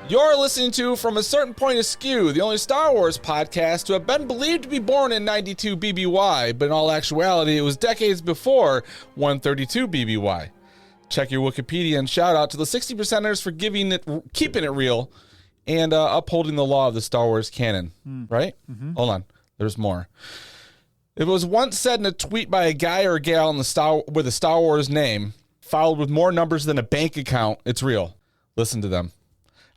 You're listening to From a Certain Point Askew, the only Star Wars podcast to have been believed to be born in 92 BBY, but in all actuality, it was decades before 132 BBY. Check your Wikipedia and shout out to the 60%ers for keeping it real and upholding the law of the Star Wars canon, right? Mm-hmm. Hold on, there's more. It was once said in a tweet by a guy or a gal with a Star Wars name, followed with more numbers than a bank account. It's real. Listen to them.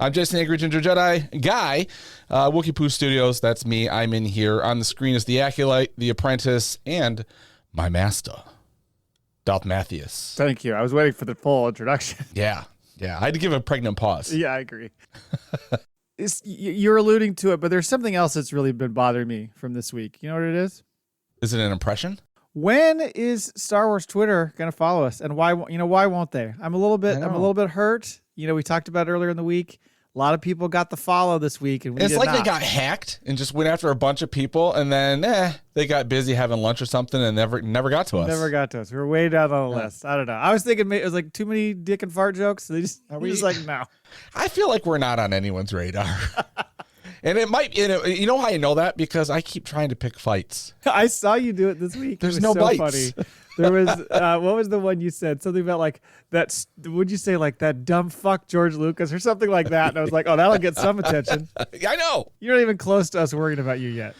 I'm Jason Angry Ginger Jedi Guy, Wookiee Studios. That's me. I'm in here. On the screen is the Acolyte, the Apprentice, and my master, Darth Mathias. Thank you. I was waiting for the full introduction. Yeah. I had to give a pregnant pause. Yeah, I agree. You're alluding to it, but there's something else that's really been bothering me from this week. You know what it is? Is it an impression? When is Star Wars Twitter going to follow us, and why? Why won't they? I'm a little bit hurt. We talked about it earlier in the week. A lot of people got the follow this week, and it's like they got hacked and just went after a bunch of people, and then they got busy having lunch or something and never got to us. Never got to us. We were way down on the list. I don't know. I was thinking it was like too many dick and fart jokes. So just like, no. I feel like we're not on anyone's radar. And it might, you know how I know that? Because I keep trying to pick fights. I saw you do it this week. There's no bites. Funny. There was, what was the one you said? Something about like that, would you say like that dumb fuck George Lucas or something like that? And I was like, oh, that'll get some attention. I know. You're not even close to us worrying about you yet.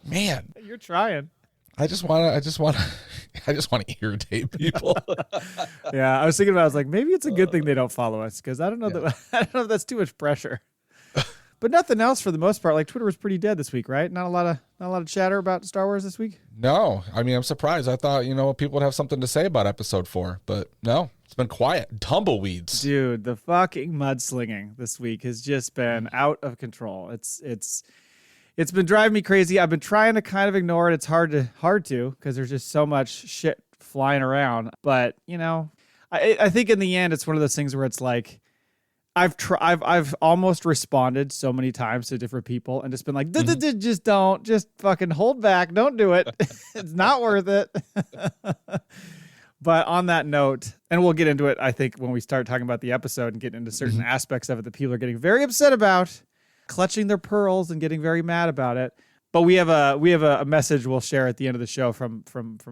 Man. You're trying. I just want to irritate people. Yeah. I was thinking I was like, maybe it's a good thing they don't follow us. Cause I don't know I don't know if that's too much pressure. But nothing else for the most part. Like Twitter was pretty dead this week, right? Not a lot of chatter about Star Wars this week. No, I mean I'm surprised. I thought people would have something to say about Episode 4, but no, it's been quiet. Tumbleweeds, dude. The fucking mudslinging this week has just been out of control. It's been driving me crazy. I've been trying to kind of ignore it. It's hard to because there's just so much shit flying around. But I think in the end, it's one of those things where it's like. I've almost responded so many times to different people and just been like, just fucking hold back. Don't do it. It's not worth it. But on that note, and we'll get into it, I think, when we start talking about the episode and get into certain aspects of it that people are getting very upset about, clutching their pearls and getting very mad about it. But we have a message we'll share at the end of the show from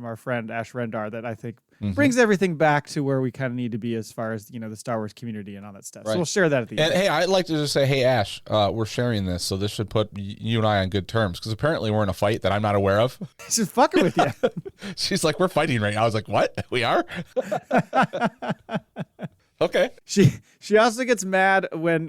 our friend Ash Rendar that I think brings everything back to where we kind of need to be as far as the Star Wars community and all that stuff. Right. So we'll share that at the end. And hey, I'd like to just say, hey Ash, we're sharing this, so this should put you and I on good terms because apparently we're in a fight that I'm not aware of. She's fucking with you. She's like, we're fighting right now. I was like, what? We are? Okay. She also gets mad when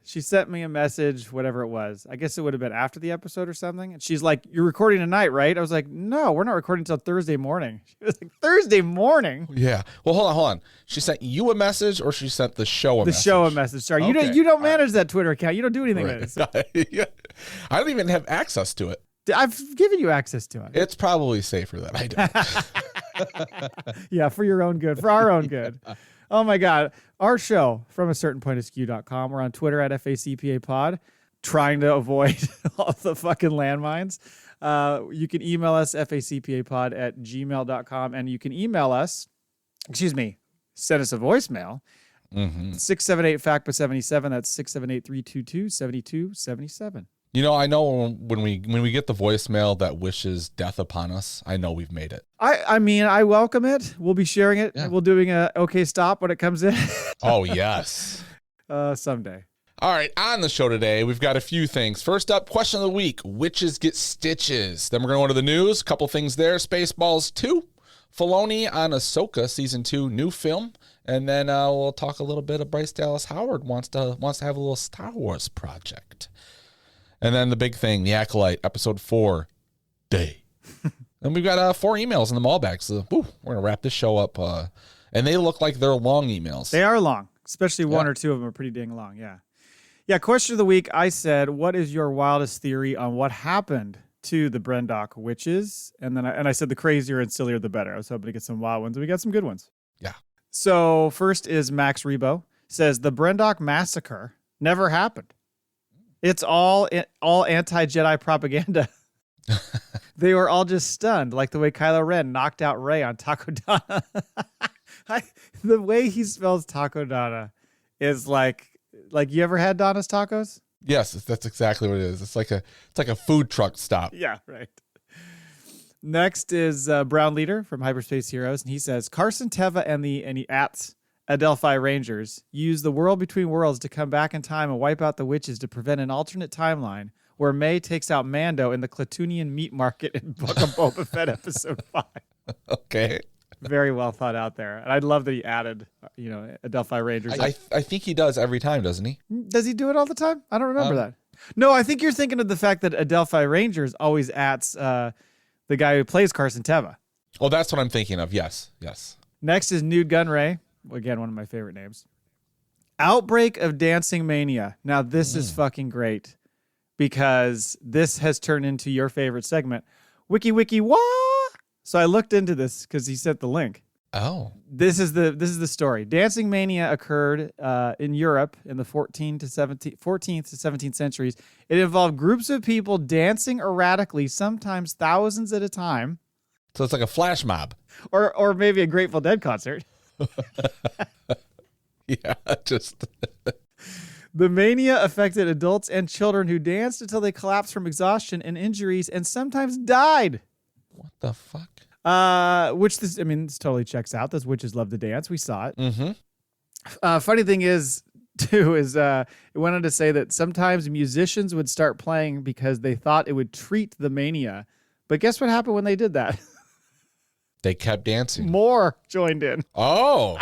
she sent me a message, whatever it was. I guess it would have been after the episode or something. And she's like, "You're recording tonight, right?" I was like, "No, we're not recording until Thursday morning." She was like, "Thursday morning?" Yeah. Well, hold on. She sent you a message, or she sent the show a message? The show a message. Sorry, okay. You don't manage that Twitter account. You don't do anything with it. Yeah. I don't even have access to it. I've given you access to it. It's probably safer that I don't. Yeah, for your own good, for our own good. Oh my God. Our show, from a certain point askew.com. We're on Twitter at FACPA pod, trying to avoid all the fucking landmines. You can email us, facpapod@gmail.com, and you can email us, send us a voicemail, 678-FACPA77. That's 678-322-7277. I know when we get the voicemail that wishes death upon us, I know we've made it. I mean, I welcome it. We'll be sharing it. Yeah. We'll doing a okay stop when it comes in. Oh, yes. Someday. All right, on the show today, we've got a few things. First up, question of the week, witches get stitches. Then we're going to go to the news, a couple things there. Spaceballs 2, Filoni on Ahsoka Season 2, new film. And then we'll talk a little bit of Bryce Dallas Howard wants to have a little Star Wars project. And then the big thing, the Acolyte, Episode 4, day. And we've got 4 emails in the Maul Bag. So we're going to wrap this show up. And they look like they're long emails. They are long, especially one or two of them are pretty dang long, yeah. Yeah, question of the week, I said, what is your wildest theory on what happened to the Brendok Witches? And then I said the crazier and sillier, the better. I was hoping to get some wild ones, and we got some good ones. Yeah. So first is Max Rebo. Says, the Brendok massacre never happened. It's all anti-Jedi propaganda. They were all just stunned, like the way Kylo Ren knocked out Rey on Takodana. The way he spells Takodana is like Like, you ever had Donna's Tacos? Yes, that's exactly what it is. It's like a food truck stop. Yeah, right. Next is Brown Leader from Hyperspace Heroes, and he says Carson Teva and the Adelphi Rangers use the world between worlds to come back in time and wipe out the witches to prevent an alternate timeline where May takes out Mando in the Clatunian meat market in Book of Boba Fett episode 5. Okay. Very well thought out there. And I'd love that he added, Adelphi Rangers. I think he does every time, doesn't he? Does he do it all the time? I don't remember that. No, I think you're thinking of the fact that Adelphi Rangers always ats the guy who plays Carson Teva. Oh, that's what I'm thinking of. Yes. Next is Nude Gunray. Again, one of my favorite names. Outbreak of Dancing Mania. Now, this is fucking great because this has turned into your favorite segment. Wiki wah! So I looked into this because he sent the link. Oh. This is the story. Dancing Mania occurred in Europe in the 14th to 17th centuries. It involved groups of people dancing erratically, sometimes thousands at a time. So it's like a flash mob. Or maybe a Grateful Dead concert. Yeah, just... The mania affected adults and children who danced until they collapsed from exhaustion and injuries and sometimes died. What the fuck? This totally checks out. Those witches love to dance. We saw it. Mm-hmm. Funny thing is, too, it went on to say that sometimes musicians would start playing because they thought it would treat the mania. But guess what happened when they did that? They kept dancing. More joined in. Oh.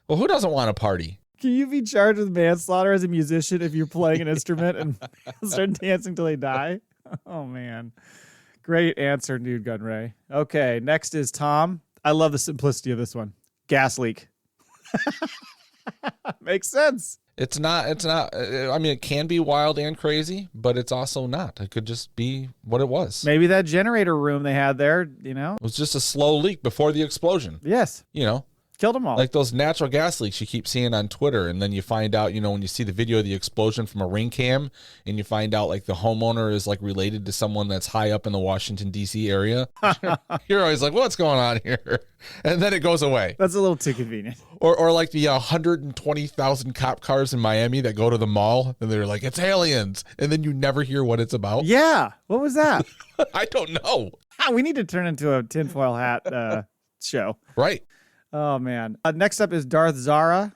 Well, who doesn't want to party? Can you be charged with manslaughter as a musician if you're playing an instrument and start dancing till they die? Oh, man. Great answer, Nude Gunray. Okay, next is Tom. I love the simplicity of this one. Gas leak. Makes sense. It's not, I mean, it can be wild and crazy, but it's also not. It could just be what it was. Maybe that generator room they had there, It was just a slow leak before the explosion. Yes. Killed them all. Like those natural gas leaks you keep seeing on Twitter, and then you find out, when you see the video of the explosion from a ring cam, and you find out like the homeowner is like related to someone that's high up in the Washington, D.C. area. You're always like, what's going on here? And then it goes away. That's a little too convenient. Or like the 120,000 cop cars in Miami that go to the mall, and they're like, it's aliens. And then you never hear what it's about. Yeah. What was that? I don't know. We need to turn into a tinfoil hat show. Right. Oh, man. Next up is Darth Zara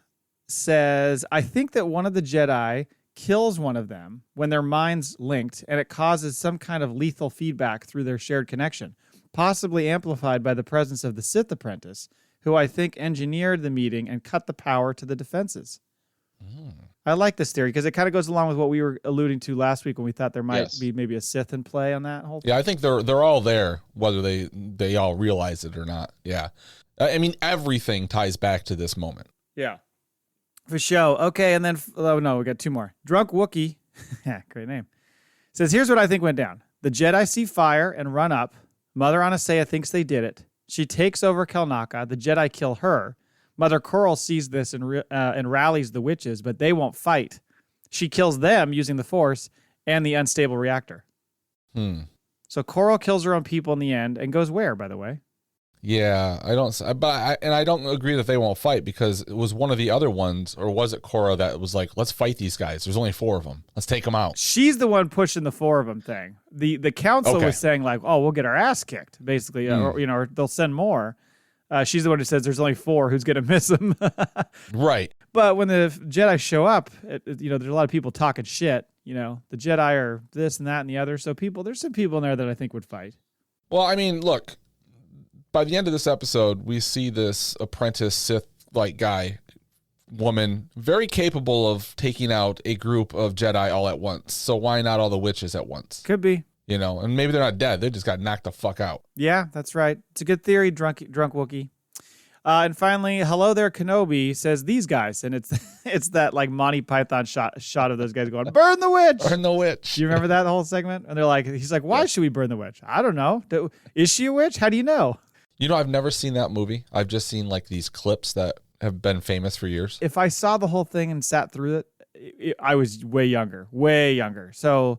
says, I think that one of the Jedi kills one of them when their minds linked, and it causes some kind of lethal feedback through their shared connection, possibly amplified by the presence of the Sith apprentice, who I think engineered the meeting and cut the power to the defenses. I like this theory because it kind of goes along with what we were alluding to last week when we thought there might be maybe a Sith in play on that whole thing. Yeah, I think they're all there, whether they all realize it or not. Yeah. I mean, everything ties back to this moment. Yeah. For show. Okay, and then, we got two more. Drunk Wookie, great name, says, here's what I think went down. The Jedi see fire and run up. Mother Anastasia thinks they did it. She takes over Kelnacca. The Jedi kill her. Mother Coral sees this and rallies the witches, but they won't fight. She kills them using the Force and the unstable reactor. So Coral kills her own people in the end and goes where, by the way? Yeah, I don't agree that they won't fight because it was one of the other ones, or was it Korra that was like, let's fight these guys. There's only 4 of them. Let's take them out. She's the one pushing the 4 of them thing. The council was saying like, oh, we'll get our ass kicked, basically, or they'll send more. She's the one who says there's only 4. Who's going to miss them? Right. But when the Jedi show up, there's a lot of people talking shit. The Jedi are this and that and the other. So there's some people in there that I think would fight. Well, I mean, look. By the end of this episode, we see this apprentice Sith-like woman, very capable of taking out a group of Jedi all at once. So why not all the witches at once? Could be. And maybe they're not dead. They just got knocked the fuck out. Yeah, that's right. It's a good theory, drunk Wookiee. And finally, hello there, Kenobi says these guys, and it's that like Monty Python shot of those guys going, burn the witch. Burn the witch. Do you remember that whole segment? And they're like, he's like, why should we burn the witch? I don't know. Is she a witch? How do you know? I've never seen that movie. I've just seen like these clips that have been famous for years. If I saw the whole thing and sat through it, I was way younger. So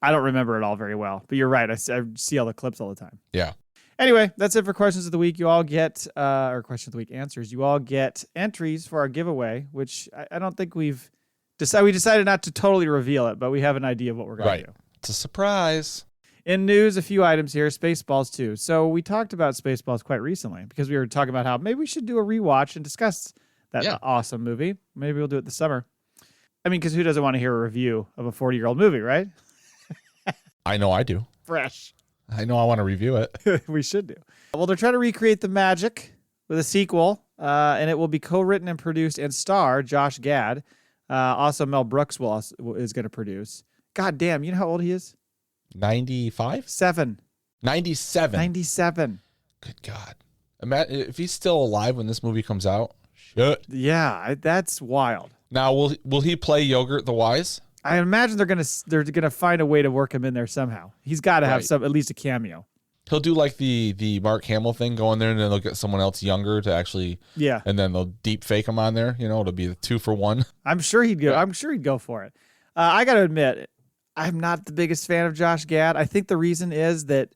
I don't remember it all very well. But you're right. I see all the clips all the time. Yeah. Anyway, that's it for questions of the week. You all get, or question of the week answers. You all get entries for our giveaway, which I don't think we've We decided not to totally reveal it, but we have an idea of what we're going to do. It's a surprise. In news, a few items here. Spaceballs 2. So we talked about Spaceballs quite recently because we were talking about how maybe we should do a rewatch and discuss that awesome movie. Maybe we'll do it this summer. I mean, because who doesn't want to hear a review of a 40-year-old movie, right? I know I do. Fresh. I know I want to review it. We should do. Well, they're trying to recreate the magic with a sequel, and it will be co-written and produced and star Josh Gad. Also, Mel Brooks is going to produce. God damn, you know how old he is? 95? 97. 97. Good God. Imagine if he's still alive when this movie comes out. Shit. Yeah, that's wild. Now, will he play Yogurt the Wise? I imagine they're gonna find a way to work him in there somehow. He's got to have at least a cameo. He'll do like the Mark Hamill thing, go in there and then they'll get someone else younger to actually, and then they'll deep fake him on there. It'll be the 2 for 1. I'm sure he'd go. I'm sure he'd go for it. I got to admit, I'm not the biggest fan of Josh Gad. I think the reason is that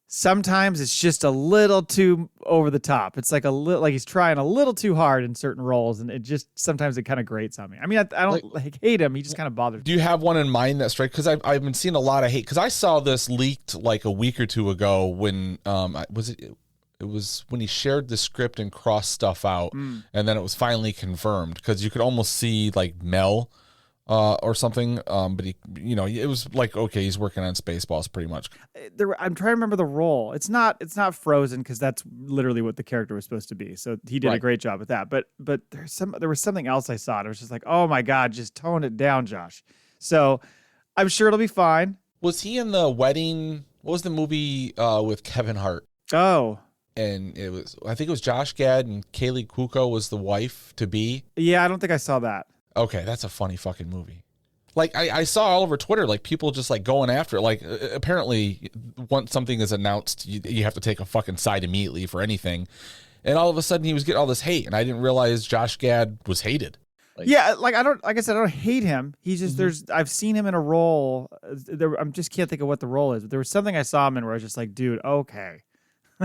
sometimes it's just a little too over the top. It's like he's trying a little too hard in certain roles, and sometimes it kind of grates on me. I mean, I don't hate him. He just kind of bothers me. Do you have one in mind that's straight? Because I've been seeing a lot of hate. Because I saw this leaked like a week or two ago when it was when he shared the script and crossed stuff out, and then it was finally confirmed because you could almost see like Mel. Or something, but it was like, okay, he's working on Spaceballs pretty much. I'm trying to remember the role. It's not Frozen because that's literally what the character was supposed to be. So he did a great job with that. But there was something else I saw. And I was just like, oh my God, just tone it down, Josh. So I'm sure it'll be fine. Was he in the wedding? What was the movie with Kevin Hart? Oh. And I think it was Josh Gad and Kaylee Cuoco was the wife to be. Yeah, I don't think I saw that. Okay, that's a funny fucking movie. Like, I saw all over Twitter, like, people just, like, going after it. Like, apparently, once something is announced, you have to take a fucking side immediately for anything. And all of a sudden, he was getting all this hate, and I didn't realize Josh Gad was hated. Like I said, I don't hate him. He's just, I've seen him in a role. I just can't think of what the role is. But there was something I saw him in where I was just like, dude, okay.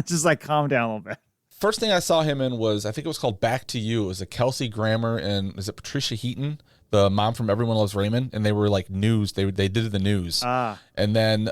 Just, like, calm down a little bit. First thing I saw him in was, I think it was called Back to You. It was a Kelsey Grammer and is it Patricia Heaton, the mom from Everyone Loves Raymond, and they were like news. They did the news. And then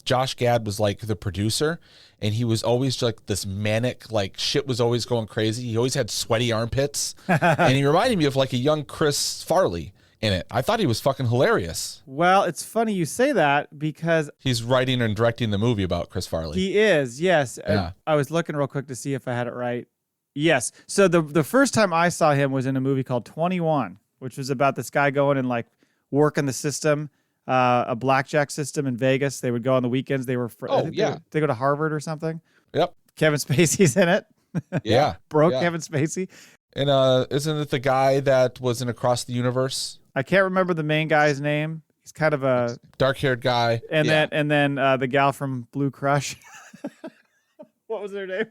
Josh Gad was like the producer, and he was always like this manic, like shit was always going crazy. He always had sweaty armpits, and he reminded me of like a young Chris Farley in it. I thought he was fucking hilarious. Well, it's funny you say that because he's writing and directing the movie about Chris Farley. He is, yes. Yeah. I was looking real quick to see if I had it right. Yes. So the first time I saw him was in a movie called 21, which was about this guy going and like working the system, a blackjack system in Vegas. They would go on the weekends. They were they go to Harvard or something. Yep. Kevin Spacey's in it. Yeah. Kevin Spacey. And isn't it the guy that was in Across the Universe? I can't remember the main guy's name. He's kind of a dark-haired guy. And then the gal from Blue Crush. What was her name?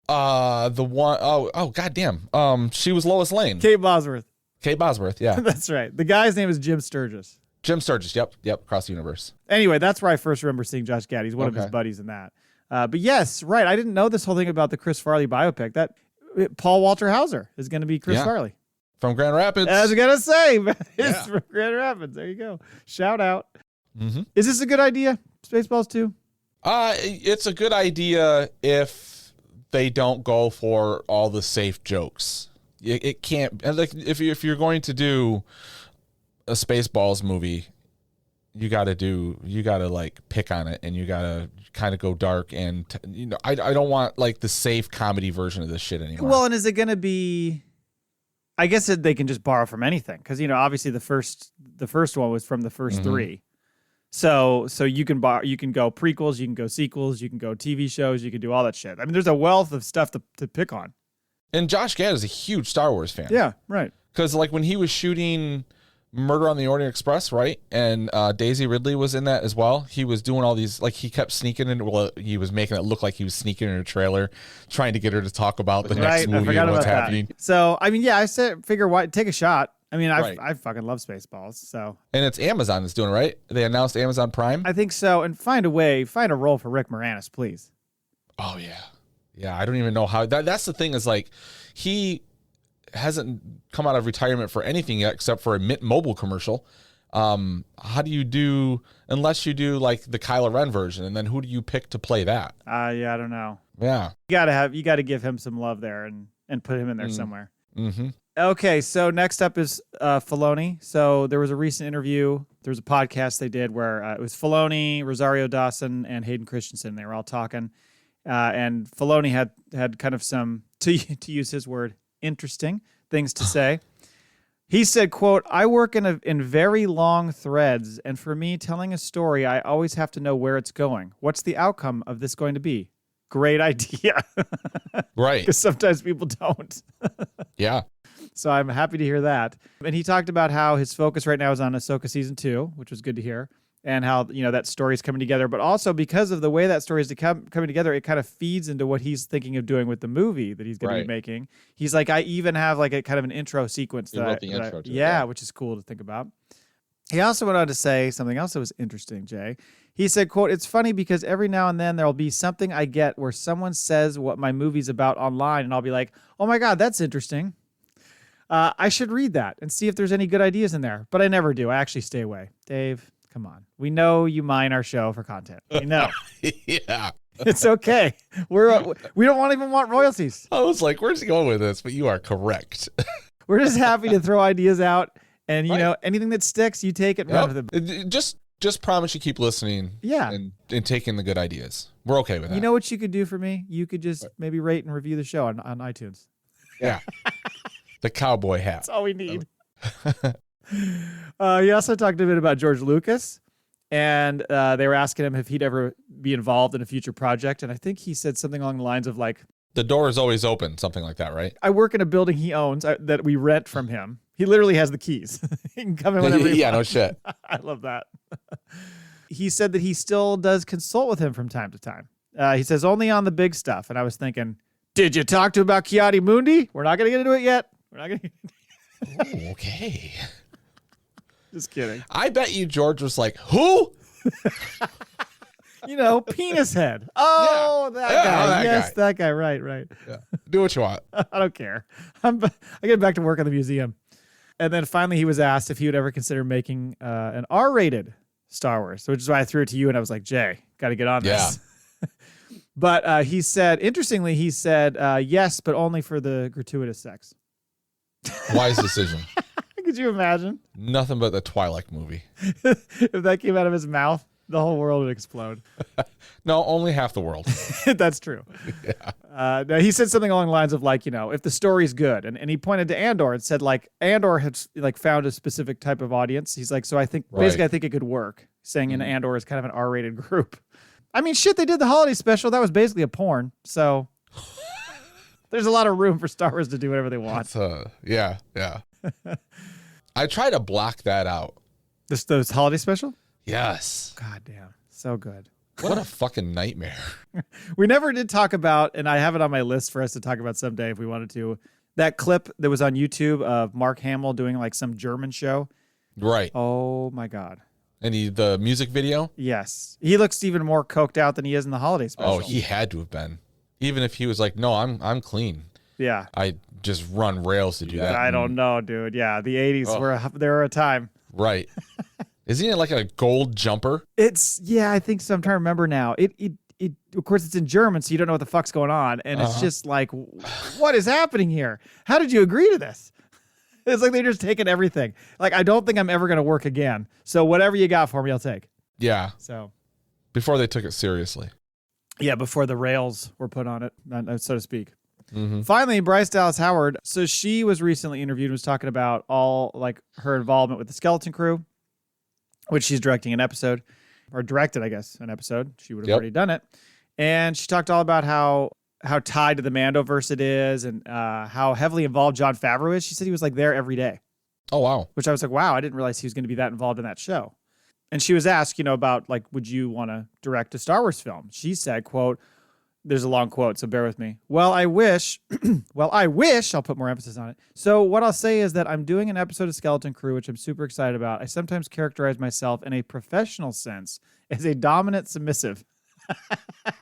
The one goddamn. She was Lois Lane. Kate Bosworth. Yeah. That's right. The guy's name is Jim Sturgis. Yep. Across the Universe. Anyway, that's where I first remember seeing Josh Gad. He's one of his buddies in that. But yes, right. I didn't know this whole thing about the Chris Farley biopic. That Paul Walter Hauser is going to be Chris Farley. From Grand Rapids. I was going to say, it's from Grand Rapids. There you go. Shout out. Mm-hmm. Is this a good idea, Spaceballs 2? It's a good idea if they don't go for all the safe jokes. It can't, like, if you're going to do a Spaceballs movie, you got to like pick on it, and you got to kind of go dark, and I don't want like the safe comedy version of this shit anymore. Well, and is it going to be, I guess they can just borrow from anything, because obviously the first one was from the first three, so you can go prequels, you can go sequels, you can go TV shows, you can do all that shit. I mean, there's a wealth of stuff to pick on. And Josh Gad is a huge Star Wars fan. Yeah, right. Because like when he was shooting Murder on the Orient Express, right, and Daisy Ridley was in that as well. He was doing all these, like, he kept sneaking in. Well, he was making it look like he was sneaking in a trailer, trying to get her to talk about the next movie and what's happening. So, I mean, yeah, I said, figure why take a shot. I mean, I fucking love Spaceballs. So, and it's Amazon that's doing it, right? They announced Amazon Prime. I think so. And find a role for Rick Moranis, please. Oh yeah. I don't even know how. That's the thing is like he hasn't come out of retirement for anything yet except for a Mint Mobile commercial. How do you do, unless you do like the Kylo Ren version, and then who do you pick to play that? Yeah, I don't know. Yeah. You gotta give him some love there and put him in there somewhere. Mm-hmm. Okay, so next up is Filoni. So there was a recent interview. There was a podcast they did where it was Filoni, Rosario Dawson, and Hayden Christensen. They were all talking, and Filoni had kind of some, to use his word, interesting things to say. He said, quote, "I work in very long threads, and for me, telling a story, I always have to know where it's going. What's the outcome of this going to be? Great idea." Right. Because sometimes people don't. Yeah. So I'm happy to hear that. And he talked about how his focus right now is on Ahsoka season 2, which was good to hear, and how, that story is coming together. But also because of the way that story is coming together, it kind of feeds into what he's thinking of doing with the movie that he's going to be making. He's like, I even have like a kind of an intro sequence which is cool to think about. He also went on to say something else that was interesting, Jay. He said, quote, "It's funny because every now and then there'll be something I get where someone says what my movie's about online, and I'll be like, oh my God, that's interesting. I should read that and see if there's any good ideas in there. But I never do. I actually stay away." Dave, come on. We know you mine our show for content. We know. Yeah. It's okay. We don't even want royalties. I was like, where's he going with this? But you are correct. We're just happy to throw ideas out. And, anything that sticks, you take it and run with it. Just promise you keep listening. Yeah. And taking the good ideas. We're okay with that. You know what you could do for me? You could just maybe rate and review the show on iTunes. Yeah. The cowboy hat. That's all we need. He also talked a bit about George Lucas. And they were asking him if he'd ever be involved in a future project. And I think he said something along the lines of like, the door is always open, something like that, right? I work in a building he owns that we rent from him. He literally has the keys. He can come in whenever he wants. No shit. I love that. He said that he still does consult with him from time to time. He says only on the big stuff. And I was thinking, did you talk to him about Ki-Adi Mundi? We're not going to get into it yet. We're not going to. Oh, okay. Just kidding. I bet you George was like, who? Penis head. Oh, yeah. That guy. Yes, that guy. Right. Yeah. Do what you want. I don't care. I get back to work at the museum. And then finally he was asked if he would ever consider making an R-rated Star Wars, which is why I threw it to you and I was like, Jay, got to get on this. But he said, interestingly, yes, but only for the gratuitous sex. Wise decision. Could you imagine? Nothing but the Twilight movie. If that came out of his mouth, the whole world would explode. No, only half the world. That's true. Yeah. Now he said something along the lines of like, if the story's good, and he pointed to Andor and said like Andor had like found a specific type of audience. He's like, so I think basically I think it could work. Saying in Andor is kind of an R-rated group. I mean, shit, they did the holiday special. That was basically a porn. So there's a lot of room for Star Wars to do whatever they want. Yeah. I try to block that out. Those holiday special? Yes. God damn. So good. What a fucking nightmare. We never did talk about, and I have it on my list for us to talk about someday if we wanted to, that clip that was on YouTube of Mark Hamill doing like some German show. Right. Oh my God. And the music video? Yes. He looks even more coked out than he is in the holiday special. Oh, he had to have been. Even if he was like, no, I'm clean. Yeah. I just run rails to do that. I don't know, dude. Yeah. The 80s there were a time. Right. Isn't it like a gold jumper? I think so. I'm trying to remember now. It of course it's in German, so you don't know what the fuck's going on. And it's just like, what is happening here? How did you agree to this? It's like they're just taking everything. Like, I don't think I'm ever going to work again. So whatever you got for me, I'll take. Yeah. So before they took it seriously. Yeah, before the rails were put on it, so to speak. Mm-hmm. Finally, Bryce Dallas Howard. So she was recently interviewed and was talking about all like her involvement with the Skeleton Crew, which she's directing an episode, or directed, I guess, an episode. She would have already done it. And she talked all about how tied to the Mandoverse it is and how heavily involved Jon Favreau is. She said he was like there every day. Oh, wow. Which I was like, wow, I didn't realize he was going to be that involved in that show. And she was asked, about like, would you want to direct a Star Wars film? She said, quote, there's a long quote, so bear with me. Well, I wish, I'll put more emphasis on it. So what I'll say is that I'm doing an episode of Skeleton Crew, which I'm super excited about. I sometimes characterize myself in a professional sense as a dominant submissive.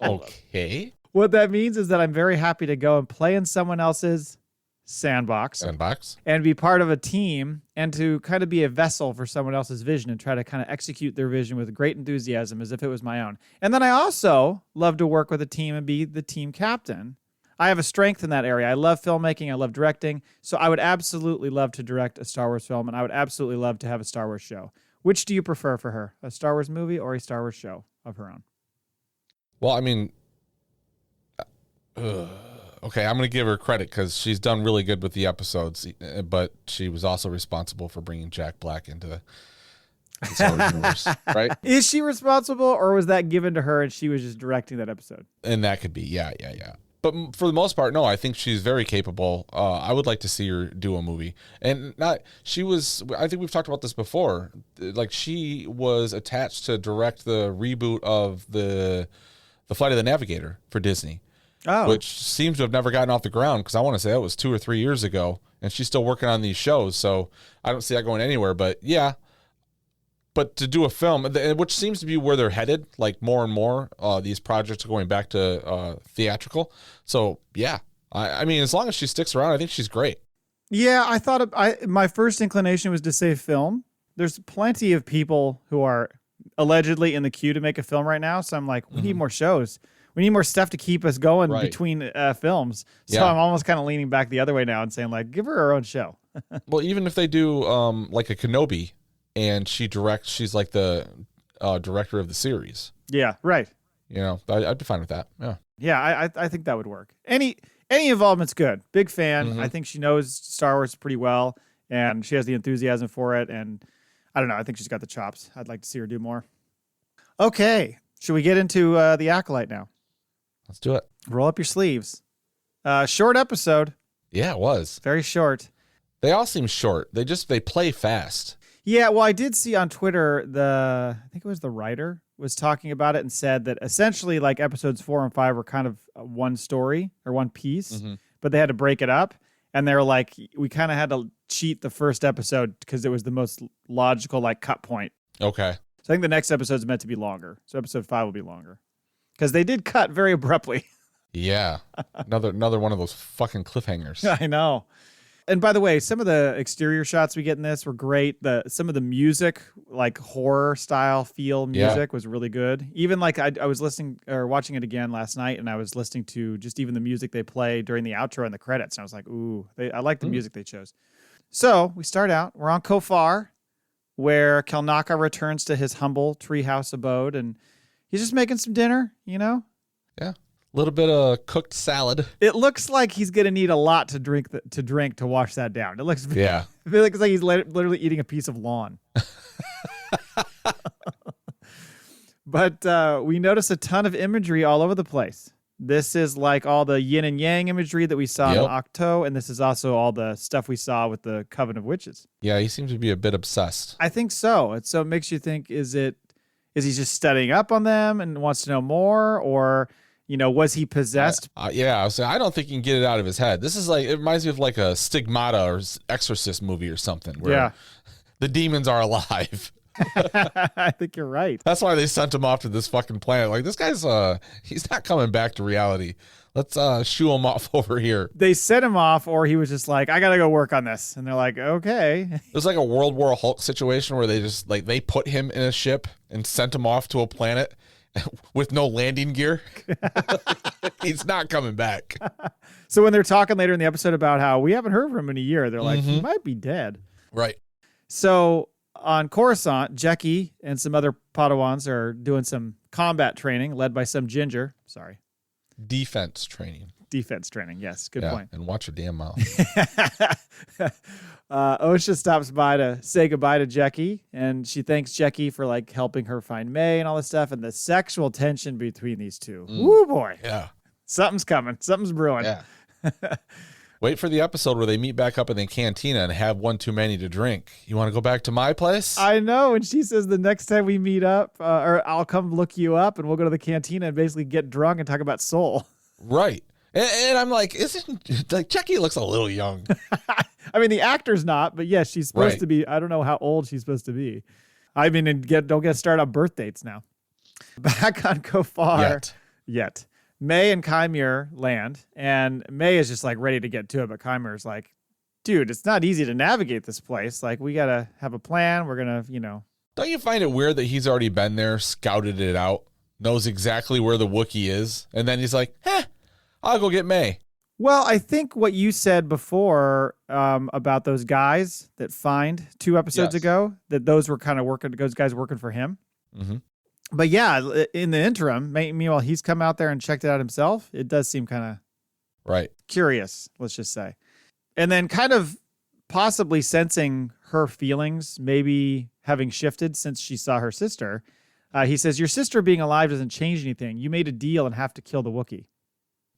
Okay. What that means is that I'm very happy to go and play in someone else's sandbox Sandbox. and be part of a team and to kind of be a vessel for someone else's vision and try to kind of execute their vision with great enthusiasm as if it was my own. And then I also love to work with a team and be the team captain. I have a strength in that area. I love filmmaking. I love directing. So I would absolutely love to direct a Star Wars film, and I would absolutely love to have a Star Wars show. Which do you prefer for her, a Star Wars movie or a Star Wars show of her own? Well, I mean, okay, I'm going to give her credit because she's done really good with the episodes, but she was also responsible for bringing Jack Black into the Star Wars universe, right? Is she responsible, or was that given to her and she was just directing that episode? And that could be, yeah. But for the most part, no, I think she's very capable. I would like to see her do a movie. And I think we've talked about this before. Like, she was attached to direct the reboot of the Flight of the Navigator for Disney, which seems to have never gotten off the ground, because I want to say that was 2 or 3 years ago, and she's still working on these shows. So I don't see that going anywhere. But yeah. But to do a film, which seems to be where they're headed, like more and more, these projects are going back to theatrical. So, yeah. I mean, as long as she sticks around, I think she's great. Yeah, I thought my first inclination was to say film. There's plenty of people who are allegedly in the queue to make a film right now. So I'm like, we need more shows. We need more stuff to keep us going between films. So I'm almost kind of leaning back the other way now and saying, like, give her her own show. Well, even if they do like a Kenobi, and she's like the director of the series. Yeah, right. You know, I'd be fine with that. Yeah. Yeah, I think that would work. Any involvement's good. Big fan. I think she knows Star Wars pretty well, and she has the enthusiasm for it. And I don't know. I think she's got the chops. I'd like to see her do more. Okay. Should we get into the Acolyte now? Let's do it. Roll up your sleeves. Short episode. Yeah, it was. Very short. They all seem short. They play fast. Yeah, well, I did see on Twitter, I think it was the writer was talking about it and said that essentially like episodes 4 and 5 were kind of one story or one piece, but they had to break it up. And they were like, we kind of had to cheat the first episode because it was the most logical like cut point. Okay. So I think the next episode is meant to be longer. So episode 5 will be longer because they did cut very abruptly. Yeah. Another one of those fucking cliffhangers. I know. And by the way, some of the exterior shots we get in this were great. Some of the music, like horror style feel music, was really good. Even like I was listening or watching it again last night, and I was listening to just even the music they play during the outro and the credits. And I was like, ooh, I like the music they chose. So we start out. We're on Kofar, where Kelnacca returns to his humble treehouse abode, and he's just making some dinner, you know? Yeah. A little bit of cooked salad. It looks like he's going to need a lot to drink to wash that down. It looks it looks like he's literally eating a piece of lawn. But we notice a ton of imagery all over the place. This is like all the yin and yang imagery that we saw in Octo, and this is also all the stuff we saw with the Coven of Witches. Yeah, he seems to be a bit obsessed. I think so. So it makes you think, is he just studying up on them and wants to know more, or... You know, was he possessed? Yeah, I don't think he can get it out of his head. This is like, it reminds me of like a Stigmata or Exorcist movie or something where the demons are alive. I think you're right. That's why they sent him off to this fucking planet. Like, this guy's, he's not coming back to reality. Let's shoo him off over here. They sent him off, or he was just like, I got to go work on this. And they're like, okay. It was like a World War Hulk situation where they just, like, they put him in a ship and sent him off to a planet with no landing gear. He's not coming back. So when they're talking later in the episode about how we haven't heard from him in a year, they're like, he might be dead. Right. So on Coruscant, Jackie and some other Padawans are doing some combat training led by some ginger. Sorry. Defense training. Yes. Good point. And watch your damn mouth. Osha stops by to say goodbye to Jackie, and she thanks Jackie for like helping her find May and all this stuff, and the sexual tension between these two. Woo boy. Yeah. Something's coming. Something's brewing. Yeah. Wait for the episode where they meet back up in the cantina and have one too many to drink. You want to go back to my place? I know. And she says the next time we meet up, or I'll come look you up, and we'll go to the cantina and basically get drunk and talk about Soul. Right. And I'm like, Jackie looks a little young. I mean, the actor's not, but yes, she's supposed to be. I don't know how old she's supposed to be. I mean, don't get started on birth dates now. Back on Kofar. Yet. May and Kymir land, and May is just like ready to get to it, but Kymir's like, dude, it's not easy to navigate this place. Like, we got to have a plan. We're going to, Don't you find it weird that he's already been there, scouted it out, knows exactly where the Wookiee is, and then he's like, I'll go get May. Well, I think what you said before about those guys that find 2 episodes ago, that those were kind of those guys working for him. Mm-hmm. But yeah, in the interim, meanwhile, he's come out there and checked it out himself. It does seem kind of curious, let's just say. And then kind of possibly sensing her feelings, maybe having shifted since she saw her sister. He says, your sister being alive doesn't change anything. You made a deal and have to kill the Wookiee.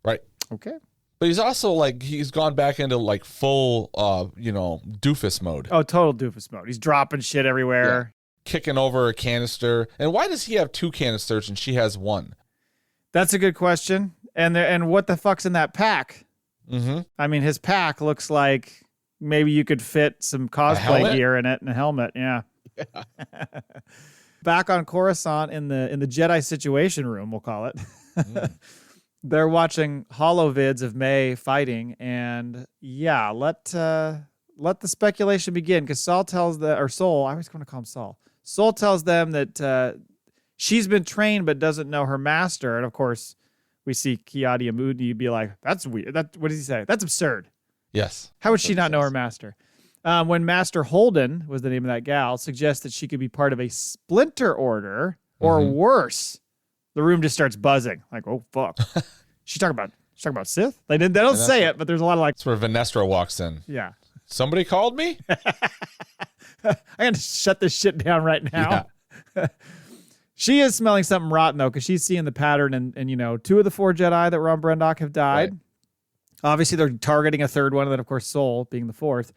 Right. Okay. But he's also like, he's gone back into like full, doofus mode. Oh, total doofus mode. He's dropping shit everywhere. Yeah. Kicking over a canister. And why does he have 2 canisters and she has 1? That's a good question. And what the fuck's in that pack? Mm-hmm. I mean, his pack looks like maybe you could fit some cosplay gear in it and a helmet. Yeah. Back on Coruscant in the Jedi Situation Room, we'll call it. They're watching holovids of May fighting, and yeah, let the speculation begin, because Sol, I always want to call him Sol. Sol tells them that she's been trained but doesn't know her master, and of course, we see Ki-Adi Mundi be like, "That's weird. What does he say? That's absurd." Yes. How would she not know her master? When Master Holden was the name of that gal, suggests that she could be part of a splinter order or worse. The room just starts buzzing. Like, oh fuck. She's talking about Sith? They don't say it, but there's a lot of like. That's where Venestra walks in. Yeah. Somebody called me? I got to shut this shit down right now. Yeah. She is smelling something rotten though, because she's seeing the pattern, and 2 of the 4 Jedi that were on Brendok have died. Right. Obviously, they're targeting a 3rd one, and then of course Sol being the 4th.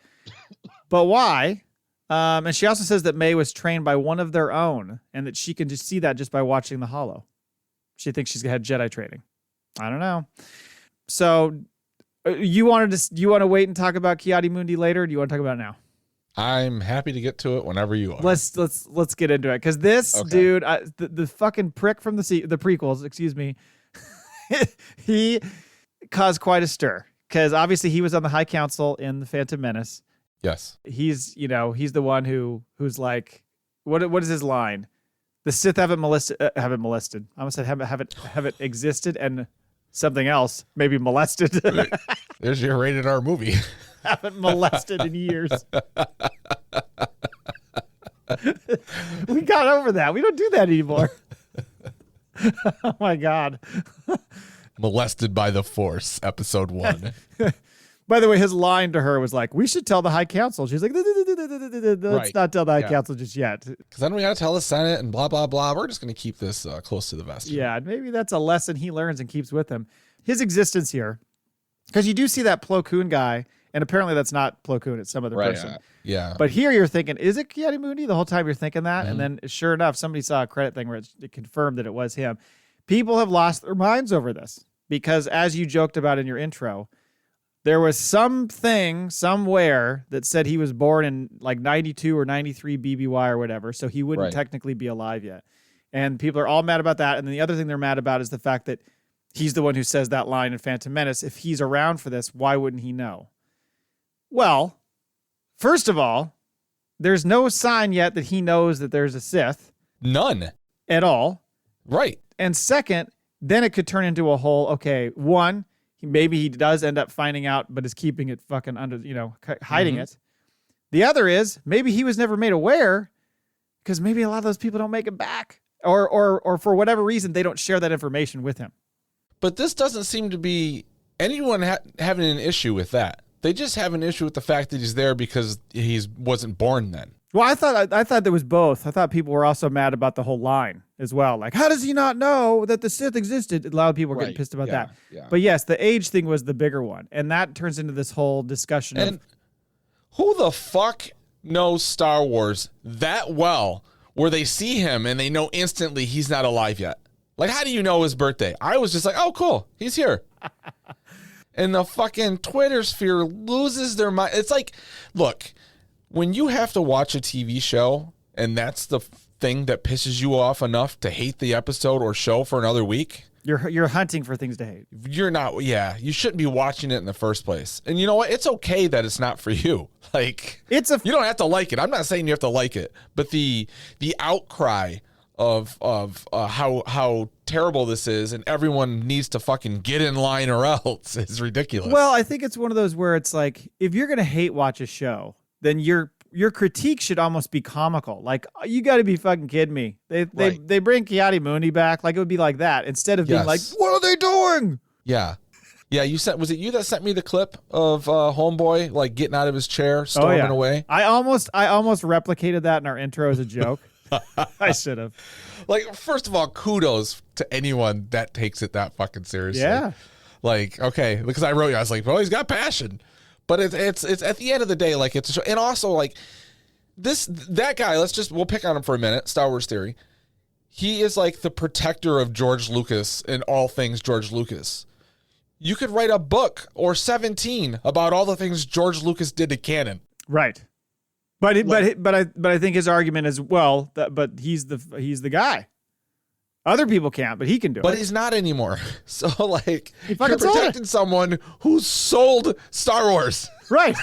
But why? And she also says that May was trained by one of their own, and that she can just see that just by watching the holo. She thinks she's had Jedi training. I don't know. So, you want to wait and talk about Ki-Adi Mundi later? Or do you want to talk about it now? I'm happy to get to it whenever you are. Let's get into it, because this dude, the fucking prick from the prequels, excuse me, he caused quite a stir, because obviously he was on the High Council in the Phantom Menace. Yes, he's the one who's like, what is his line? The Sith haven't molested. I almost said haven't existed, and something else, maybe molested. There's your rated R movie. Haven't molested in years. We got over that. We don't do that anymore. Oh my God. Molested by the Force, episode 1. By the way, his line to her was like, we should tell the High Council. She's like, let's not tell the High Council just yet. Because then we got to tell the Senate and blah, blah, blah. We're just going to keep this close to the vest. Yeah, maybe that's a lesson he learns and keeps with him. His existence here, because you do see that Plo Koon guy, and apparently that's not Plo Koon, it's some other person. Yeah. But here you're thinking, is it Ki-Adi Mundi? The whole time you're thinking that. And then sure enough, somebody saw a credit thing where it confirmed that it was him. People have lost their minds over this, because as you joked about in your intro, there was something somewhere that said he was born in like 92 or 93 BBY or whatever, so he wouldn't technically be alive yet. And people are all mad about that. And then the other thing they're mad about is the fact that he's the one who says that line in Phantom Menace. If he's around for this, why wouldn't he know? Well, first of all, there's no sign yet that he knows that there's a Sith. None. At all. Right. And second, then it could turn into a whole, okay, one, maybe he does end up finding out, but is keeping it fucking under, hiding it. The other is maybe he was never made aware, because maybe a lot of those people don't make it back, or for whatever reason, they don't share that information with him. But this doesn't seem to be anyone having an issue with that. They just have an issue with the fact that he's there because he wasn't born then. Well, I thought there was both. I thought people were also mad about the whole line as well. Like, how does he not know that the Sith existed? A lot of people were getting pissed about that. Yeah. But yes, the age thing was the bigger one. And that turns into this whole discussion of who the fuck knows Star Wars that well where they see him and they know instantly he's not alive yet? Like, how do you know his birthday? I was just like, oh, cool. He's here. And the fucking Twitter sphere loses their mind. It's like, look, when you have to watch a TV show and that's the thing that pisses you off enough to hate the episode or show for another week, You're hunting for things to hate. You're not. Yeah, you shouldn't be watching it in the first place. And you know what? It's okay that it's not for you. Like, you don't have to like it. I'm not saying you have to like it, but the outcry of how terrible this is and everyone needs to fucking get in line or else is ridiculous. Well, I think it's one of those where it's like, if you're gonna hate watch a show, then your critique should almost be comical. Like, you got to be fucking kidding me. They bring Ki-Adi Mundi back. Like, it would be like that instead of being like, what are they doing? Yeah. Yeah, was it you that sent me the clip of Homeboy like getting out of his chair, storming away? I almost replicated that in our intro as a joke. I should have. Like, first of all, kudos to anyone that takes it that fucking seriously. Yeah. Like, okay, because I was like, well, he's got passion. But it's at the end of the day, like, it's a show. And also, like, that guy, we'll pick on him for a minute, Star Wars Theory. He is like the protector of George Lucas and all things George Lucas. You could write a book or 17 about all the things George Lucas did to canon. Right. But I think his argument is, well, but he's the guy. Other people can't, but he can do it. But he's not anymore. So, like, you're protecting someone who sold Star Wars. Right.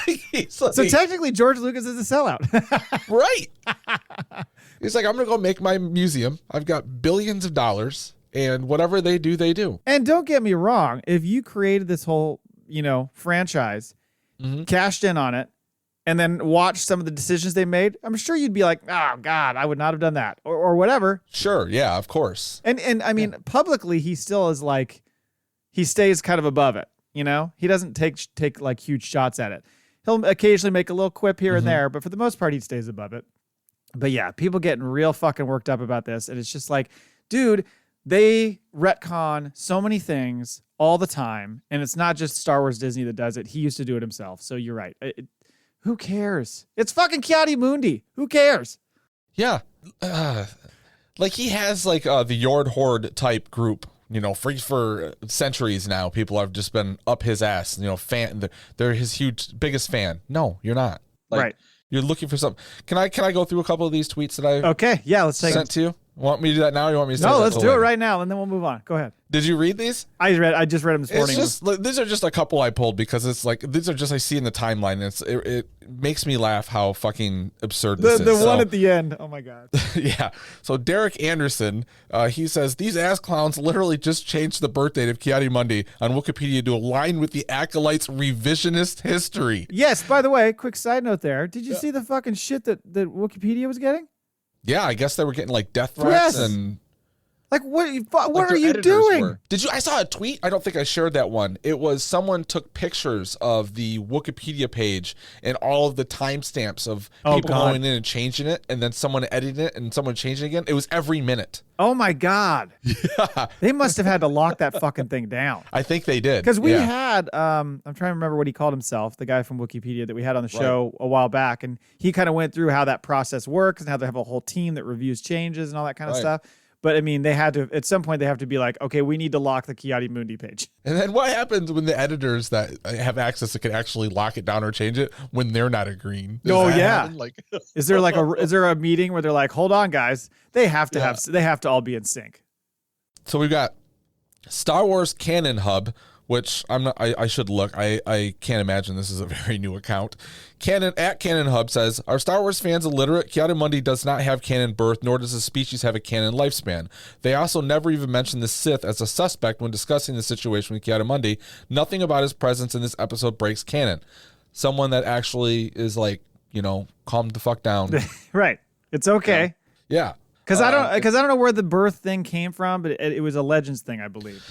So technically, George Lucas is a sellout. Right. He's like, I'm going to go make my museum. I've got billions of dollars, and whatever they do, they do. And don't get me wrong. If you created this whole, franchise, cashed in on it, and then watch some of the decisions they made, I'm sure you'd be like, oh, God, I would not have done that, or whatever. Sure, yeah, of course. And I mean, publicly, he still is like, he stays kind of above it, He doesn't take like huge shots at it. He'll occasionally make a little quip here and there, but for the most part, he stays above it. But yeah, people getting real fucking worked up about this, and it's just like, dude, they retcon so many things all the time, and it's not just Star Wars Disney that does it. He used to do it himself, so you're right. Who cares? It's fucking Ki-Adi Mundi. Who cares? Yeah. Like, he has like the Yord Horde type group, for centuries now. People have just been up his ass, they're his biggest fan. No, you're not. Like, right. You're looking for something. Can I go through a couple of these tweets that I let's take sent to you? Want me to do that now, or you want me to say No, let's do it right now, and then we'll move on. Go ahead. Did you read these? I just read them this morning. These are just a couple I pulled because it's like, these are just I see in the timeline. And it makes me laugh how fucking absurd this is. The one at the end. Oh my God. Yeah. So Derek Anderson, he says, these ass clowns literally just changed the birth date of Ki-Adi Mundi on Wikipedia to align with the Acolyte's revisionist history. Yes. By the way, quick side note there. Did you see the fucking shit that Wikipedia was getting? Yeah, I guess they were getting like death threats and. Like, what are you doing? Did you? I saw a tweet. I don't think I shared that one. It was someone took pictures of the Wikipedia page and all of the timestamps of people going in and changing it, and then someone editing it and someone changing it again. It was every minute. Oh my God. Yeah. They must have had to lock that fucking thing down. I think they did. Because we had, I'm trying to remember what he called himself, the guy from Wikipedia that we had on the show a while back, and he kind of went through how that process works and how they have a whole team that reviews changes and all that kind of stuff. But I mean, they had to, at some point, they have to be like, okay, we need to lock the Ki-Adi Mundi page. And then what happens when the editors that have access to can actually lock it down or change it when they're not agreeing? Is there a meeting where they're like, hold on, guys, they have to all be in sync. So we've got Star Wars Canon Hub, which I should look. I can't imagine this is a very new account. Canon Hub says, are Star Wars fans illiterate? Ki-Adi Mundi does not have canon birth, nor does the species have a canon lifespan. They also never even mention the Sith as a suspect when discussing the situation with Ki-Adi Mundi. Nothing about his presence in this episode breaks canon. Someone that actually is like, calm the fuck down. Right. It's okay. Yeah. Because I don't know where the birth thing came from, but it was a Legends thing, I believe.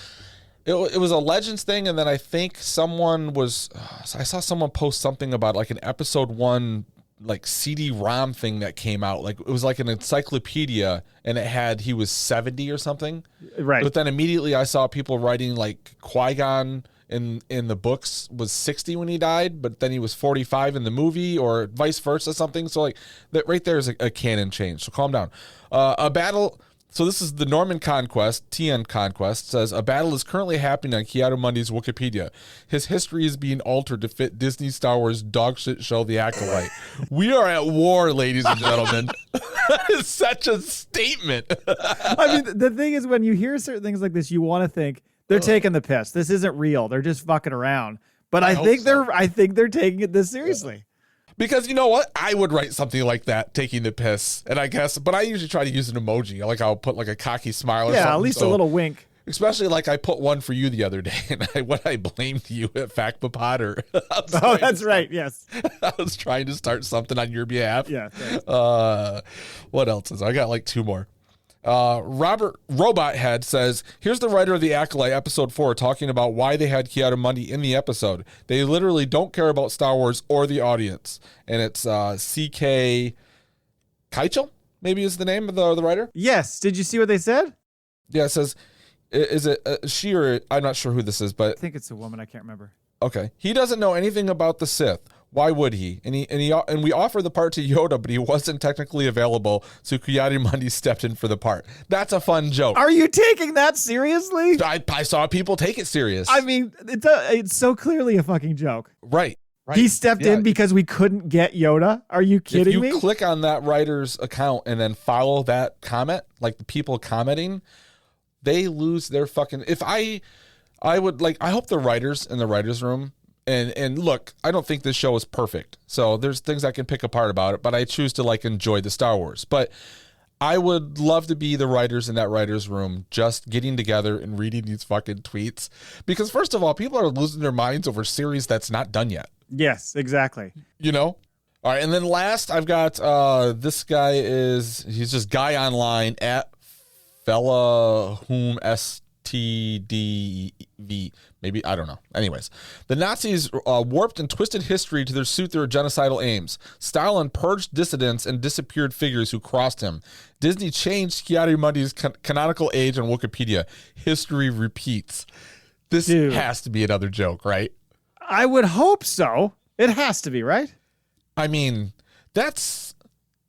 It was a Legends thing, and then I think someone was... I saw someone post something about like an episode 1 like CD-ROM thing that came out. Like, it was like an encyclopedia, and it had he was 70 or something. Right. But then immediately I saw people writing like Qui-Gon in the books was 60 when he died, but then he was 45 in the movie, or vice versa, something. So like that right there is a canon change. So calm down. A battle... So this is the Norman Conquest, TN Conquest, says, a battle is currently happening on Ki-Adi Mundi's Wikipedia. His history is being altered to fit Disney Star Wars dogshit show The Acolyte. We are at war, ladies and gentlemen. That is such a statement. I mean, the thing is, when you hear certain things like this, you want to think they're taking the piss. This isn't real. They're just fucking around. But I think they're taking this seriously. Because you know what? I would write something like that, taking the piss. And I guess, but I usually try to use an emoji. Like I'll put like a cocky smile or something. Yeah, at least a little wink. Especially like I put one for you the other day, and I blamed you at Factpapod. Oh, that's right. Yes. I was trying to start something on your behalf. Yeah. What else is there? I got like 2 more. Robert Robot Head says, here's the writer of The Acolyte episode 4 talking about why they had Ki-Adi Mundi in the episode. They literally don't care about Star Wars or the audience. And it's C.K. Keichel, maybe is the name of the writer. Yes. Did you see what they said? Yeah, it says, is it she or I'm not sure who this is, but I think it's a woman. I can't remember. Okay. He doesn't know anything about the Sith. Why would he? And we offered the part to Yoda, but he wasn't technically available, so Ki-Adi Mundi stepped in for the part. That's a fun joke. Are you taking that seriously? I saw people take it serious. I mean, it's so clearly a fucking joke. Right. He stepped in because we couldn't get Yoda. Are you kidding me? If you click on that writer's account and then follow that comment, like the people commenting, they lose their fucking. If I would like, I hope the writers in the writers' room. And look, I don't think this show is perfect. So there's things I can pick apart about it, but I choose to like enjoy the Star Wars. But I would love to be the writers in that writers' room, just getting together and reading these fucking tweets. Because first of all, people are losing their minds over series that's not done yet. Yes, exactly. You know? All right. And then last I've got, this guy he's just guy online at fella whom STDV. Maybe, I don't know. Anyways, the Nazis warped and twisted history to suit their genocidal aims. Stalin purged dissidents and disappeared figures who crossed him. Disney changed Ki-Adi Mundi's canonical age on Wikipedia. History repeats. This has to be another joke, right? I would hope so. It has to be, right? I mean,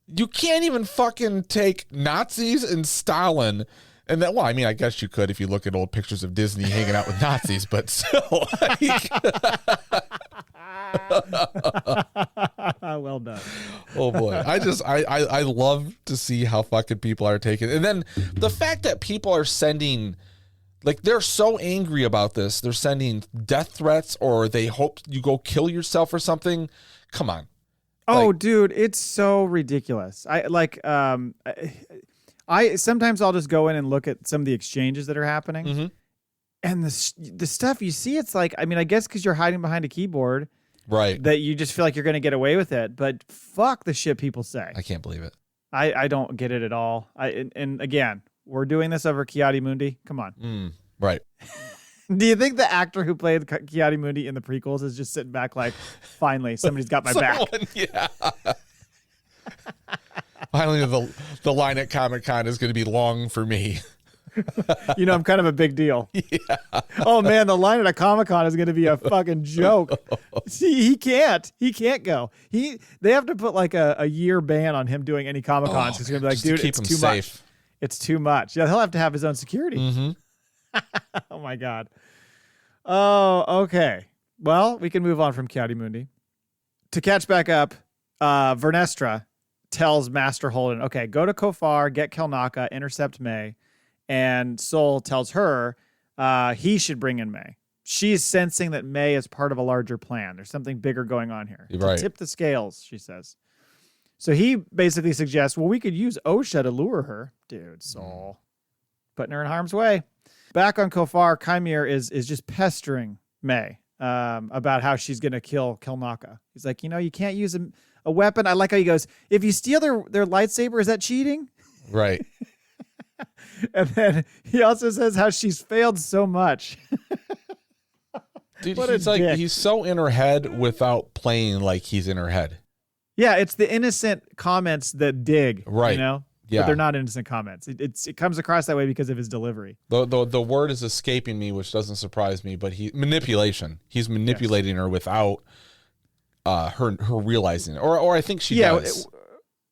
you can't even fucking take Nazis and Stalin. And that, well, I mean, I guess you could if you look at old pictures of Disney hanging out with Nazis, but still. Well done. Oh boy. I love to see how fucking people are taking. And then the fact that people are sending, like, they're so angry about this. They're sending death threats, or they hope you go kill yourself or something. Come on. Oh, dude, it's so ridiculous. I sometimes I'll just go in and look at some of the exchanges that are happening, mm-hmm. and the stuff you see, it's like, I mean, I guess because you're hiding behind a keyboard, right? That you just feel like you're going to get away with it. But fuck the shit people say. I can't believe it. I don't get it at all. And again, we're doing this over Ki-Adi Mundi. Come on, right? Do you think the actor who played Ki-Adi Mundi in the prequels is just sitting back like, finally, somebody's got my back? Yeah. Finally, the line at Comic-Con is going to be long for me. You know, I'm kind of a big deal. Yeah. Oh, man, the line at a Comic-Con is going to be a fucking joke. See, he can't go. They have to put like a year ban on him doing any Comic-Cons. He's going to be like, dude, it's too much. It's too much. Yeah, he'll have to have his own security. Mm-hmm. Oh, my God. Oh, okay. Well, we can move on from Ki-Adi Mundi. To catch back up, Vernestra tells Master Holden, okay, go to Kofar, get Kelnacca, intercept May. And Sol tells her he should bring in May. She's sensing that May is part of a larger plan. There's something bigger going on here. Right. To tip the scales, she says. So he basically suggests, well, we could use Osha to lure her. Dude, Sol. Putting her in harm's way. Back on Kofar, Chimere is just pestering May about how she's going to kill Kelnacca. He's like, you can't use a weapon. I like how he goes, if you steal their lightsaber, is that cheating? Right. And then he also says how she's failed so much. Dude, he's so in her head without playing like he's in her head. Yeah, it's the innocent comments that dig, right? Yeah. But they're not innocent comments. It comes across that way because of his delivery. The word is escaping me, which doesn't surprise me, but manipulation. He's manipulating her without her realizing it. Or I think she does.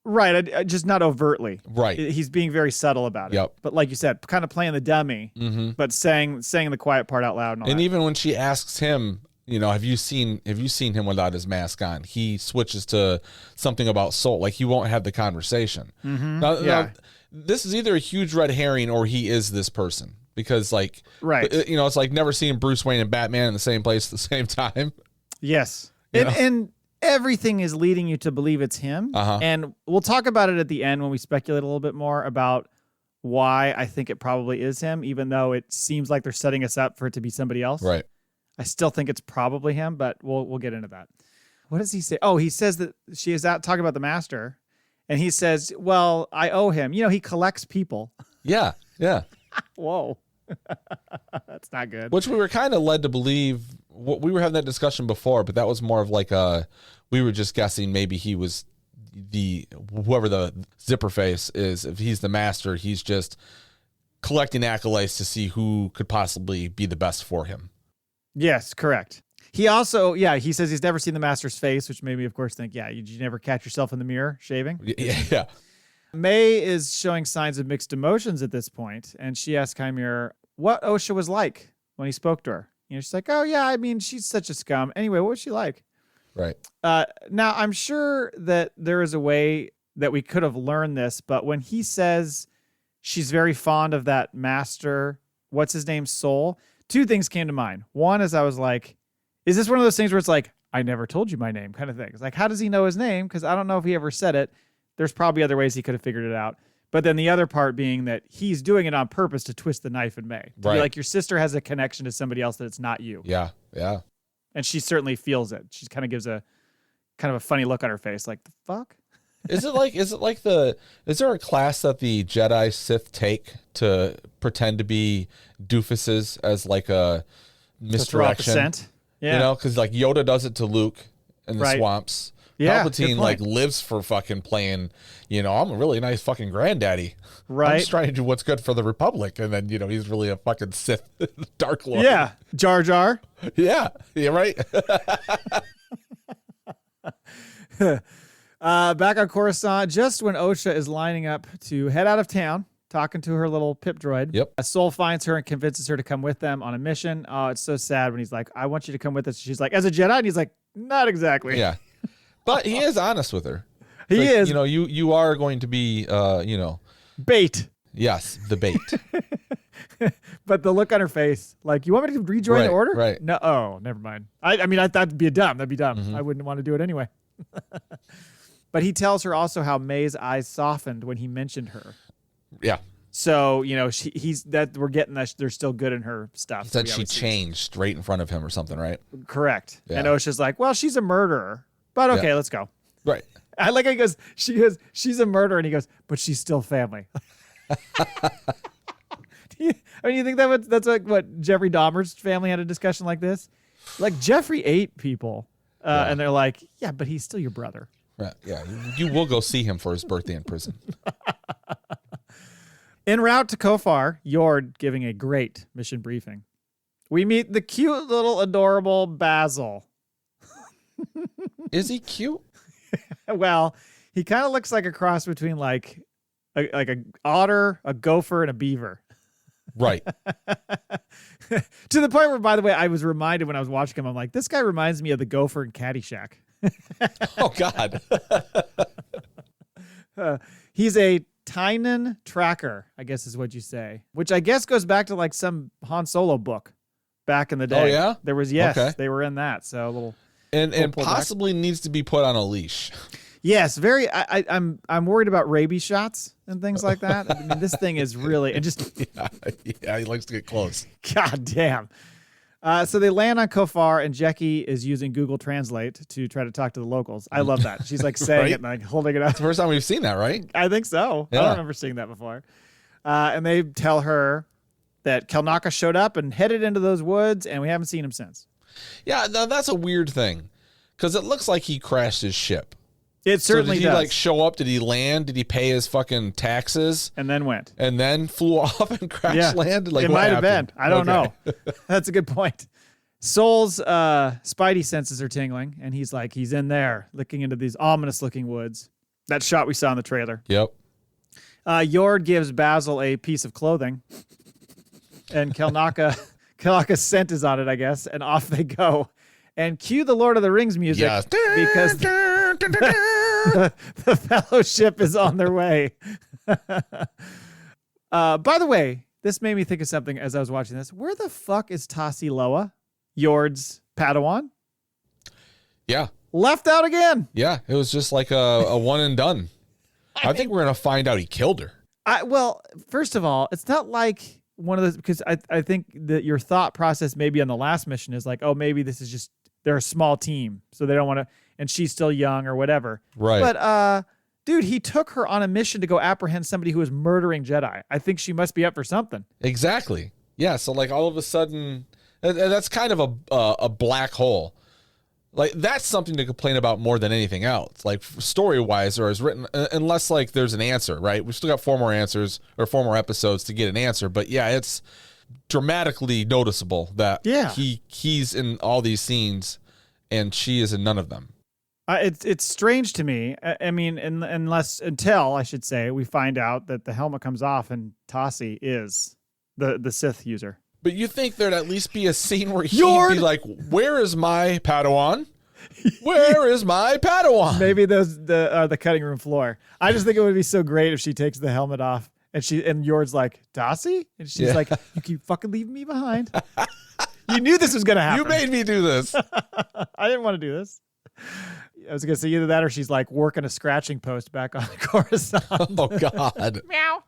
Right, just not overtly. Right. He's being very subtle about it. Yep. But like you said, kind of playing the dummy, but saying the quiet part out loud. And even when she asks him, have you seen him without his mask on? He switches to something about soul. Like he won't have the conversation. Now, this is either a huge red herring or he is this person because like, it's like never seeing Bruce Wayne and Batman in the same place at the same time. Yes. And everything is leading you to believe it's him. And we'll talk about it at the end when we speculate a little bit more about why I think it probably is him, even though it seems like they're setting us up for it to be somebody else. Right. I still think it's probably him, but we'll get into that. What does he say? Oh, he says that she is out talking about the master, and he says, well, I owe him. He collects people. Yeah. Whoa. That's not good. Which we were kind of led to believe. We were having that discussion before, but that was more of like we were just guessing maybe he was whoever the zipper face is. If he's the master, he's just collecting acolytes to see who could possibly be the best for him. Yes, correct. He also, he says he's never seen the master's face, which made me, of course, think, did you never catch yourself in the mirror shaving? Yeah. May is showing signs of mixed emotions at this point, and she asks Chimera what Osha was like when he spoke to her. She's like, oh, yeah, I mean, she's such a scum. Anyway, what was she like? Right. Now, I'm sure that there is a way that we could have learned this, but when he says she's very fond of that master, what's his name, Soul, two things came to mind. One is I was like, is this one of those things where it's like, I never told you my name kind of thing? It's like, how does he know his name? Because I don't know if he ever said it. There's probably other ways he could have figured it out. But then the other part being that he's doing it on purpose to twist the knife in May. To be like, your sister has a connection to somebody else that it's not you. Yeah. And she certainly feels it. She kind of gives a funny look on her face, like, the fuck? Is there a class that the Jedi Sith take to pretend to be doofuses as like a misdirection? Yeah. Because like Yoda does it to Luke in the swamps. Yeah, Palpatine like lives for fucking playing, I'm a really nice fucking granddaddy. Right. I'm just trying to do what's good for the Republic. And then, he's really a fucking Sith Dark Lord. Yeah. Jar Jar. Yeah. Right. Back on Coruscant, just when Osha is lining up to head out of town, talking to her little pip droid. Yep. A Soul finds her and convinces her to come with them on a mission. Oh, it's so sad when he's like, I want you to come with us. She's like, as a Jedi? And he's like, not exactly. Yeah. But he is honest with her. He is. You are going to be, bait. Yes, the bait. But the look on her face, like, you want me to rejoin the order? Right. No. Oh, never mind. I mean, that'd be dumb. That'd be dumb. Mm-hmm. I wouldn't want to do it anyway. But he tells her also how May's eyes softened when he mentioned her. Yeah. So, he's that we're getting that they're still good in her stuff. He said she changed right in front of him or something, right? Correct. Yeah. And Osha's like, well, she's a murderer. But okay, let's go. Right. I like how he goes, she's a murderer. And he goes, but she's still family. You think that's like what Jeffrey Dahmer's family had a discussion like this? Like, Jeffrey ate people. And they're like, yeah, but he's still your brother. Right. Yeah. You will go see him for his birthday in prison. En route to Kofar, Yord giving a great mission briefing. We meet the cute little adorable Basil. Is he cute? Well, he kind of looks like a cross between like a otter, a gopher, and a beaver. Right. To the point where, by the way, I was reminded when I was watching him, I'm like, this guy reminds me of the gopher in Caddyshack. Oh, God. He's a Tynan tracker, I guess is what you say, which I guess goes back to like some Han Solo book back in the day. Oh, yeah? There was, they were in that. So a little... And possibly needs to be put on a leash. Yes, very. I'm worried about rabies shots and things like that. I mean, this thing is really yeah, he likes to get close. God damn. So they land on Kofar, and Jackie is using Google Translate to try to talk to the locals. I love that. She's like saying it and like holding it up. It's the first time we've seen that, right? I think so. Yeah. I don't remember seeing that before. And they tell her that Kelnacca showed up and headed into those woods, and we haven't seen him since. Yeah, that's a weird thing, because it looks like he crashed his ship. It certainly does. Did he like show up? Did he land? Did he pay his fucking taxes? And then went. And then flew off and crash landed? Like, it might have been. I don't know. That's a good point. Soul's spidey senses are tingling, and he's in there, looking into these ominous-looking woods. That shot we saw in the trailer. Yep. Yord gives Basil a piece of clothing, and Kelnacca's scent is on it, I guess, and off they go. And cue the Lord of the Rings music Yes. because the Fellowship is on their way. By the way, this made me think of something as I was watching this. Where the fuck is Tassi Loa, Yord's Padawan? Yeah. Left out again. Yeah. It was just like a one and done. I think we're going to find out he killed her. Well, first of all, it's not like one of those, because I think that your thought process maybe on the last mission is like, oh, maybe this is just, they're a small team, so they don't want to, and she's still young or whatever. Right. But, dude, he took her on a mission to go apprehend somebody who was murdering Jedi. I think she must be up for something. Exactly. Yeah. So like all of a sudden, that's kind of a black hole. Like that's something to complain about more than anything else. Like story wise, or is written, unless like there's an answer, right? We've still got 4 more answers or 4 more episodes to get an answer. But yeah, it's dramatically noticeable that he's in all these scenes and she is in none of them. It's strange to me. I mean, until I should say, we find out that the helmet comes off and Tassi is the Sith user. But you think there'd at least be a scene where he'd be like, where is my Padawan? Where is my Padawan? Maybe the cutting room floor. I just think it would be so great if she takes the helmet off and Yord's like, Tassi? And she's like, you keep fucking leaving me behind. You knew this was going to happen. You made me do this. I didn't want to do this. I was going to say either that or she's like working a scratching post back on Coruscant. Oh, God. Meow.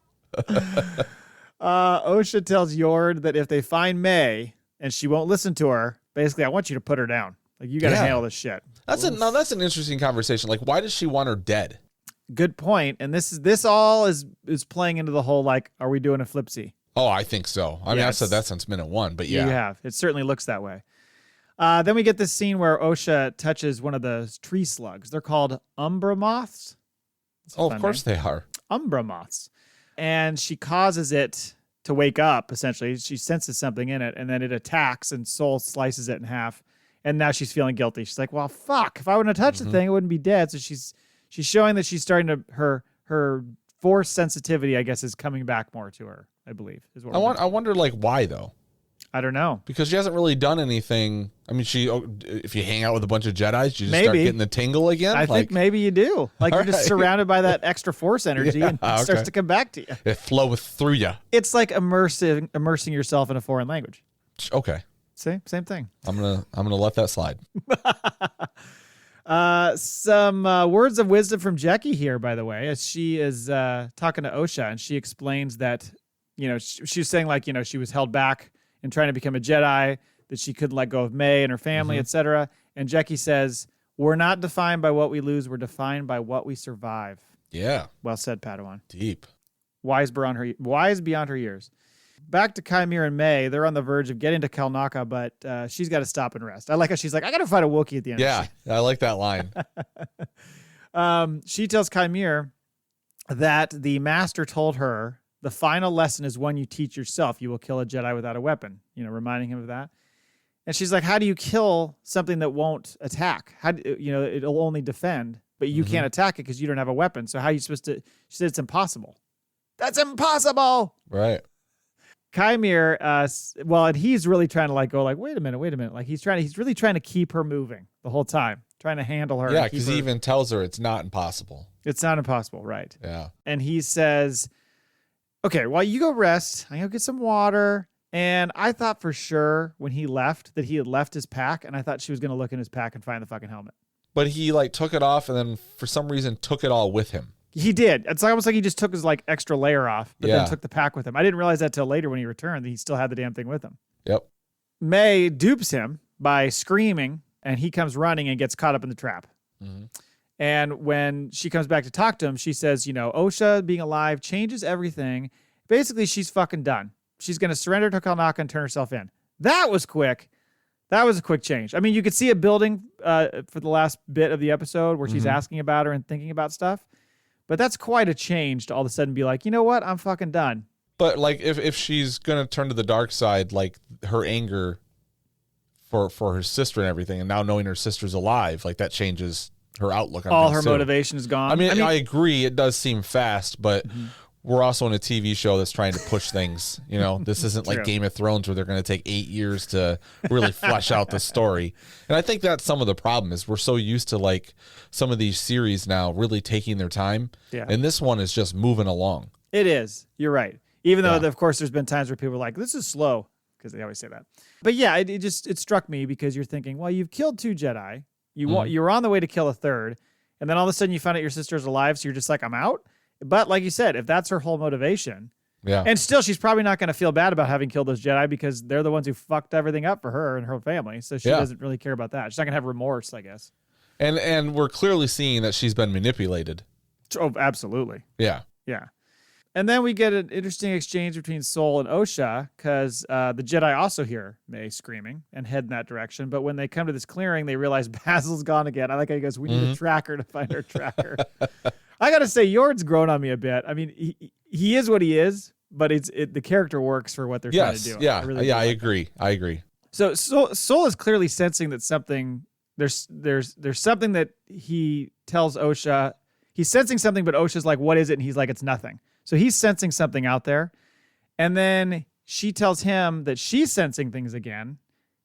Osha tells Yord that if they find May and she won't listen to her, basically, I want you to put her down. Like, you got to handle this shit. That's an interesting conversation. Like, why does she want her dead? Good point. And this all is playing into the whole, like, are we doing a flipsy? Oh, I think so. I mean, I've said that since minute 1, but yeah. You have. It certainly looks that way. Then we get this scene where Osha touches one of the tree slugs. They're called umbra moths. Oh, of course they are. Umbra moths. And she causes it to wake up, essentially. She senses something in it, and then it attacks, and Soul slices it in half. And now she's feeling guilty. She's like, well, fuck. If I wouldn't have touched the thing, it wouldn't be dead. So she's showing that she's starting to, her force sensitivity, I guess, is coming back more to her, I believe. Is what I wonder, like, why, though? I don't know. Because she hasn't really done anything. I mean, if you hang out with a bunch of Jedis, you just start getting the tingle again? I think maybe you do. Like, you're just surrounded by that extra force energy, and it starts to come back to you. It flows through you. It's like immersing yourself in a foreign language. Okay. Same thing. I'm gonna let that slide. Some words of wisdom from Jackie here, by the way, as she is talking to Osha, and she explains that, she was saying, like, she was held back in trying to become a Jedi, that she couldn't let go of May and her family, etc. And Jackie says, we're not defined by what we lose, we're defined by what we survive. Yeah. Well said, Padawan. Deep. Wise beyond her years. Back to Chimera and May. They're on the verge of getting to Kelnacca, but she's got to stop and rest. I like how she's like, I got to find a Wookiee at the end. Yeah, I like that line. She tells Chimera that the master told her the final lesson is one you teach yourself. You will kill a Jedi without a weapon, reminding him of that. And she's like, how do you kill something that won't attack? It'll only defend, but you can't attack it because you don't have a weapon. So how are you supposed to? She said, it's impossible. That's impossible. Right. Chimera, and he's really trying to go wait a minute. Like he's really trying to keep her moving the whole time, trying to handle her. Yeah, because he even tells her it's not impossible. It's not impossible, right? Yeah. And he says, okay, while you go rest, I go get some water. And I thought for sure when he left that he had left his pack, and I thought she was going to look in his pack and find the fucking helmet. But he took it off and then for some reason took it all with him. He did. It's almost like he just took his extra layer off, but then took the pack with him. I didn't realize that till later when he returned that he still had the damn thing with him. Yep. May dupes him by screaming, and he comes running and gets caught up in the trap. Mm-hmm. And when she comes back to talk to him, she says, Osha being alive changes everything. Basically, she's fucking done. She's going to surrender to Kelnacca and turn herself in. That was quick. That was a quick change. I mean, you could see it building for the last bit of the episode where she's asking about her and thinking about stuff. But that's quite a change to all of a sudden be like, you know what? I'm fucking done. But if she's going to turn to the dark side, her anger for her sister and everything, and now knowing her sister's alive, that changes her outlook on all things her too. motivation is gone. I mean, I agree. It does seem fast, but we're also in a TV show that's trying to push things. You know, this isn't like True. Game of Thrones where they're going to take 8 years to really flesh out the story. And I think that's some of the problem is we're so used to like some of these series now really taking their time. Yeah. And this one is just moving along. It is. You're right. Even though, Yeah. of course, there's been times where people are like, this is slow, because they always say that. But yeah, it struck me because you're thinking, well, you've killed 2 Jedi. You're on the way to kill a 3rd. And then all of a sudden you find out your sister's alive. So you're just like, I'm out. But like you said, if that's her whole motivation, and still she's probably not going to feel bad about having killed those Jedi because they're the ones who fucked everything up for her and her family. So she doesn't really care about that. She's not going to have remorse, I guess. And we're clearly seeing that she's been manipulated. Oh, absolutely. Yeah. Yeah. And then we get an interesting exchange between Sol and Osha because the Jedi also hear May screaming and head in that direction. But when they come to this clearing, they realize Basil's gone again. I like how he goes, we need a tracker to find our tracker. I got to say, Yord's grown on me a bit. I mean, he is what he is, but the character works for what they're trying to do. Yeah, I like agree. that. I agree. So Sol is clearly sensing that there's something that he tells Osha. He's sensing something, but Osha's like, what is it? And he's like, it's nothing. So he's sensing something out there. And then she tells him that she's sensing things again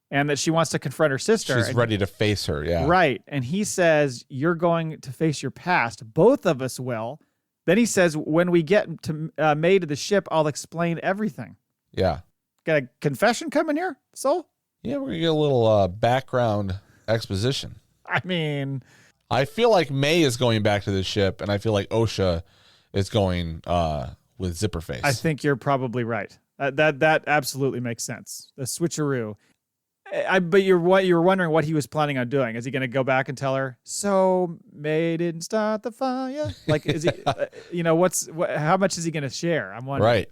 and that she wants to confront her sister. She's ready to face her, yeah. Right. And he says, you're going to face your past. Both of us will. Then he says, when we get to May to the ship, I'll explain everything. Yeah. Got a confession coming here, Sol? Yeah, we're going to get a little background exposition. I mean... I feel like May is going back to the ship, and I feel like Osha is going with Zipperface. I think you're probably right. That absolutely makes sense. The switcheroo. But you're wondering what he was planning on doing. Is he going to go back and tell her, so May didn't start the fire? Like, is he, how much is he going to share? I'm wondering. Right.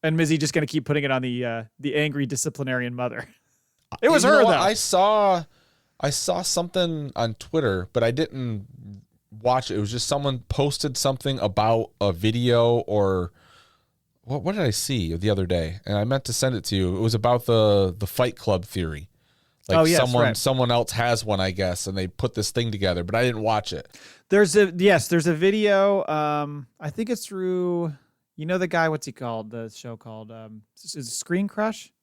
And is he just going to keep putting it on the angry disciplinarian mother? It was her, though. I saw something on Twitter, but I didn't watch it. It was just someone posted something about a video or what did I see the other day? And I meant to send it to you. It was about the Fight Club theory. Like someone else has one, I guess, and they put this thing together, but I didn't watch it. There's a video. I think it's through, the guy, what's he called? The show called is it Screen Crush?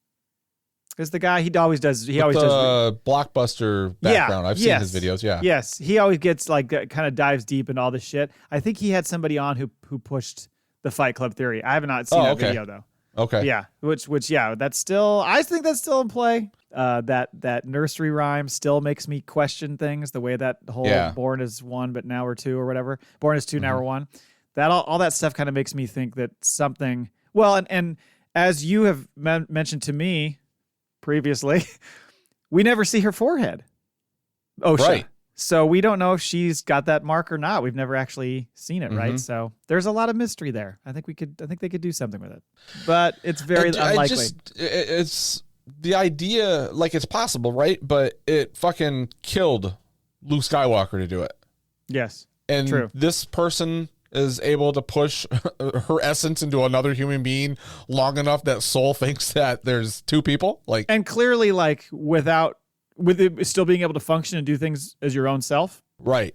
Is the guy he always does blockbuster background. I've seen his videos. Yeah. Yes. He always gets kind of dives deep into all this shit. I think he had somebody on who pushed the Fight Club theory. I have not seen that video though. Okay. Yeah. Which that's still, I think that's still in play. That nursery rhyme still makes me question things. The way that whole born is 1, but now we're 2 or whatever. Born is 2, now we're 1. That all that stuff kind of makes me think that something. Well, and as you have mentioned to me previously, we never see her forehead. Osha. Right. So we don't know if she's got that mark or not. We've never actually seen it, right? So there's a lot of mystery there. I think they could do something with it. But it's very unlikely. It's the idea, like it's possible, right? But it fucking killed Luke Skywalker to do it. Yes. And true. This person is able to push her essence into another human being long enough that Sol thinks that there's 2 people. And clearly, with it still being able to function and do things as your own self. Right.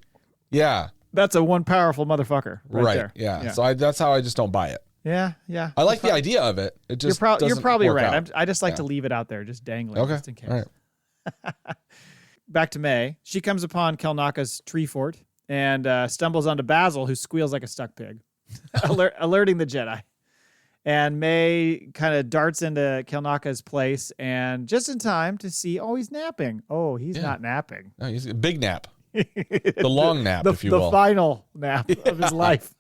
Yeah. That's a one powerful motherfucker right there. Yeah. So that's how I just don't buy it. Yeah. I like the idea of it. It just you're probably right. out. I just like to leave it out there, just dangling, just in case. All right. Back to May. She comes upon Kelnacca's tree fort and stumbles onto Basil, who squeals like a stuck pig, alerting the Jedi. And May kind of darts into Kelnacca's place, and just in time to see, he's napping. Oh, he's not napping. No, he's a big nap. The long nap, if you will. The final nap of his life.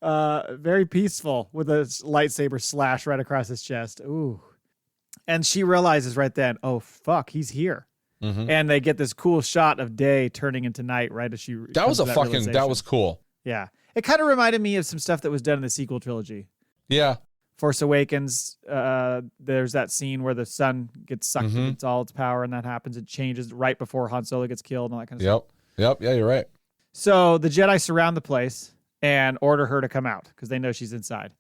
Very peaceful with a lightsaber slash right across his chest. Ooh. And she realizes right then, oh, fuck, he's here. And they get this cool shot of day turning into night right as she. That was cool. Yeah. It kind of reminded me of some stuff that was done in the sequel trilogy. Yeah. Force Awakens, there's that scene where the sun gets sucked into all its power, and that happens. It changes right before Han Solo gets killed and all that kind of stuff. Yep. Yeah, you're right. So the Jedi surround the place and order her to come out because they know she's inside.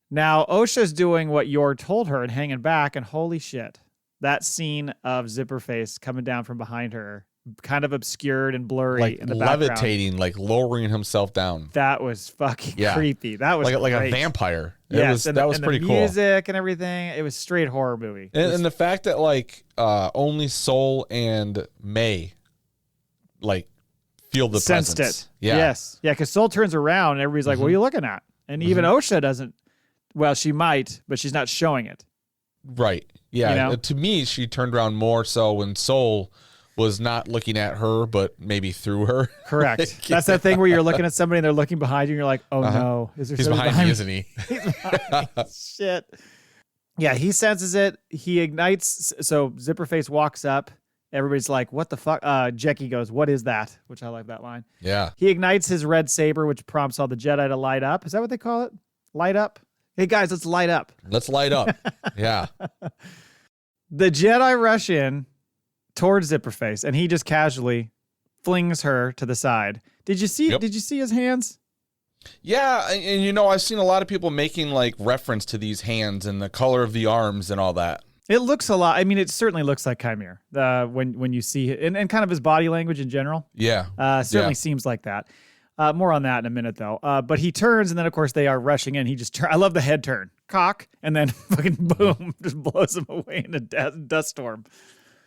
Now, Osha's doing what Yor told her and hanging back, and holy shit, that scene of Zipperface coming down from behind her kind of obscured and blurry like in the background. levitating, like lowering himself down. That was fucking creepy. That was like a great. vampire. Yes, that was pretty the cool. Music and everything. It was straight horror movie. And the fact that like only Soul and May like feel the sensed presence. it. Yeah. Yes. Yeah, because Soul turns around and everybody's like, what are you looking at? And even Osha doesn't. Well, she might, but she's not showing it. Right. Yeah. You know? To me, she turned around more so when Soul was not looking at her, but maybe through her. Correct. That's that thing where you're looking at somebody and they're looking behind you and you're like, oh no. Is there He's somebody behind me, me? isn't he? He's behind me. Shit. Yeah, he senses it. He ignites. So Zipperface walks up. Everybody's like, what the fuck? Jackie goes, what is that? Which I like that line. Yeah. He ignites his red saber, which prompts all the Jedi to light up. Is that what they call it? Light up? Hey, guys, let's light up. Let's light up. Yeah. The Jedi rush in towards Zipperface, and he just casually flings her to the side. Did you see? Yep. Did you see his hands? Yeah, and you know, I've seen a lot of people making like reference to these hands and the color of the arms and all that. It looks a lot. I mean, it certainly looks like Chimere when you see it, and kind of his body language in general. Yeah. Certainly seems like that. More on that in a minute, though. But he turns, and then, of course, they are rushing in. He just I love the head turn. Cock, and then fucking boom, just blows him away in a dust storm.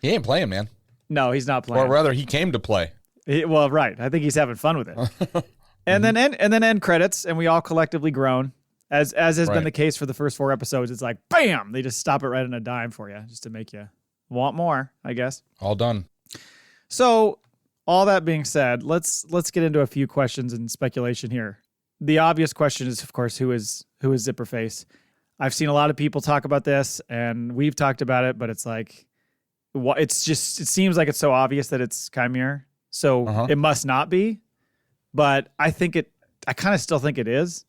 He ain't playing, man. No, he's not playing. Or rather, he came to play. Well, right. I think he's having fun with it. And then end credits, and we all collectively groan. As has been the case for the first 4 episodes. It's like, bam! They just stop it right on a dime for you, just to make you want more, I guess. All done. So, all that being said, let's get into a few questions and speculation here. The obvious question is, of course, who is Zipperface? I've seen a lot of people talk about this, and we've talked about it, but it's like, it seems like it's so obvious that it's Chimere, so it must not be. But I kind of still think it is,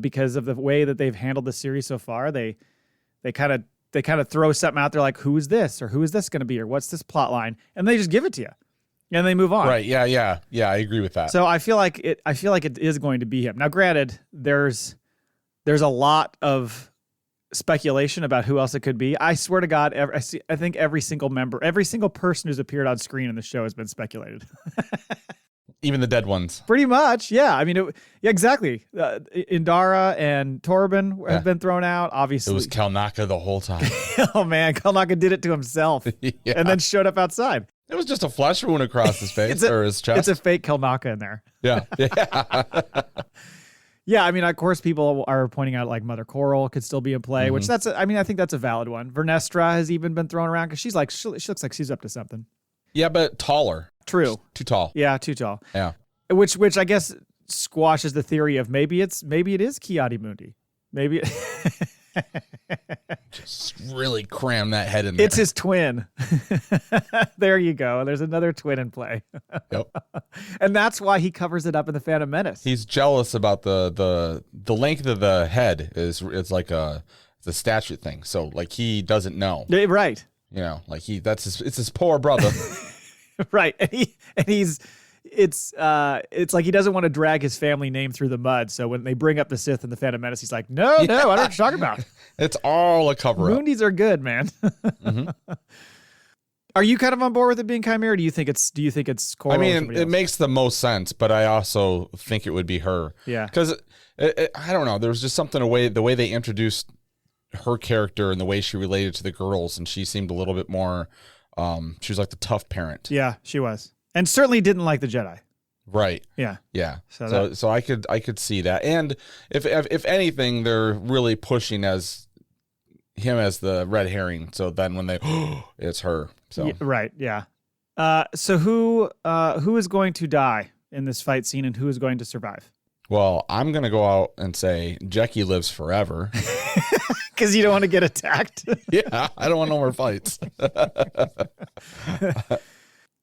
because of the way that they've handled the series so far. They kind of throw something out there like, who is this, or who is this going to be, or what's this plot line, and they just give it to you. And they move on. Right. Yeah. I agree with that. So I feel like it is going to be him. Now, granted, there's a lot of speculation about who else it could be. I swear to God, I think every single person who's appeared on screen in the show has been speculated. Even the dead ones. Pretty much, yeah. I mean, exactly. Indara and Torben have been thrown out. Obviously, it was Kelnacca the whole time. Oh man, Kelnacca did it to himself, and then showed up outside. It was just a flesh wound across his face or his chest. It's a fake Kelnacca in there. Yeah. Yeah, I mean, of course, people are pointing out like Mother Coral could still be in play, which I think that's a valid one. Vernestra has even been thrown around because she looks like she's up to something. Yeah, but taller. True. Too tall. Yeah, too tall. Yeah. Which I guess squashes the theory of maybe it is Ki-Adi Mundi. Maybe just really cram that head in there. It's his twin. There you go. There's another twin in play. Yep. And that's why he covers it up in the Phantom Menace. He's jealous about the length of the head it's like the statute thing. So like he doesn't know. Right. You know, like it's his poor brother. Right. And it's like he doesn't want to drag his family name through the mud. So when they bring up the Sith and the Phantom Menace, he's like, no, I don't know what you're talking about. It's all a cover-up. Mundis are good, man. Are you kind of on board with it being Chimera? Or do you think it's Coral? I mean, it makes the most sense, but I also think it would be her. Yeah. Because I don't know. There was just something the way they introduced her character and the way she related to the girls, and she seemed a little bit more. She was like the tough parent. Yeah, she was, and certainly didn't like the Jedi. Right. Yeah. Yeah. So I could see that, and if anything, they're really pushing him as the red herring. So then when it's her. So yeah, right. Yeah. So who is going to die in this fight scene, and who is going to survive? Well, I'm gonna go out and say Jackie lives forever. Because you don't want to get attacked. Yeah, I don't want no more fights.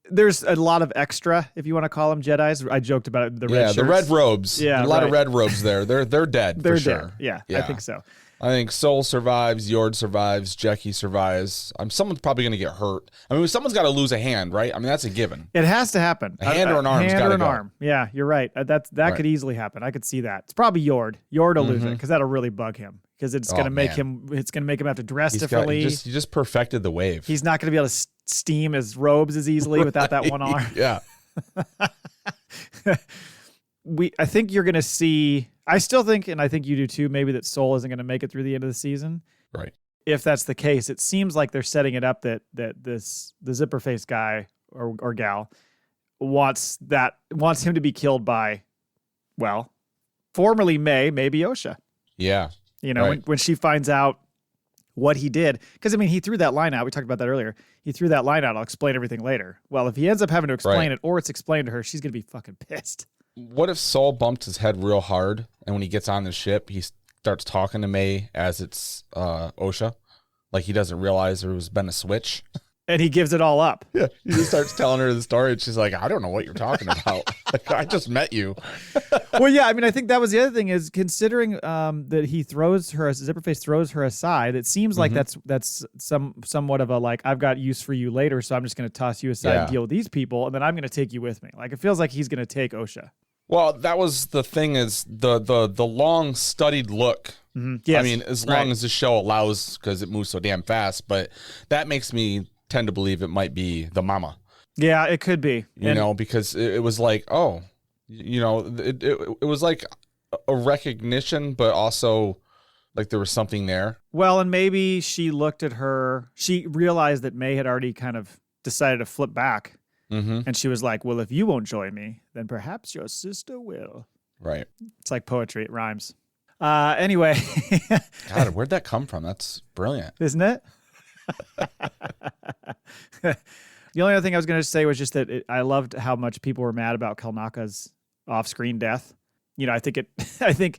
There's a lot of extra, if you want to call them Jedis. I joked about it. The red robes. Yeah, a lot of red robes there. They're dead. They're for sure. Dead. Yeah, I think so. I think Soul survives, Yord survives, Jackie survives. Someone's probably going to get hurt. I mean, someone's got to lose a hand, right? I mean, that's a given. It has to happen. A hand or an arm's got to go. Arm. Yeah, you're right. That could easily happen. I could see that. It's probably Yord. Yord will lose it because that'll really bug him because it's going to make him. It's going to make him have to dress differently. He just perfected the wave. He's not going to be able to steam his robes as easily without that one arm. Yeah. I think you're going to see, I still think, and I think you do too, maybe that Soul isn't going to make it through the end of the season. Right. If that's the case, it seems like they're setting it up that the zipper face guy or gal wants him to be killed by, well, formerly May, maybe Osha. Yeah. You know, when she finds out what he did. Because, I mean, he threw that line out. We talked about that earlier. He threw that line out. I'll explain everything later. Well, if he ends up having to explain it or it's explained to her, she's going to be fucking pissed. What if Soul bumped his head real hard and when he gets on the ship, he starts talking to May as it's Osha? Like he doesn't realize there's been a switch. And he gives it all up. Yeah. He just starts telling her the story and she's like, I don't know what you're talking about. Like, I just met you. Well, yeah, I mean, I think that was the other thing is considering that he throws her, Zipperface throws her aside, it seems like that's somewhat of a like, I've got use for you later, so I'm just going to toss you aside and deal with these people, and then I'm going to take you with me. Like, it feels like he's going to take Osha. Well, that was the thing is the long studied look. Yes. I mean, as long as the show allows, because it moves so damn fast, but that makes me tend to believe it might be the mama. Yeah, it could be. You know, because it was like, oh, you know, it was like a recognition, but also like there was something there. Well, and maybe she looked at her, she realized that May had already kind of decided to flip back. And she was like, well, if you won't join me, then perhaps your sister will. Right. It's like poetry. It rhymes. Anyway. God, where'd that come from? That's brilliant. Isn't it? The only other thing I was going to say was just that I loved how much people were mad about Kelnacca's off-screen death. You know, I think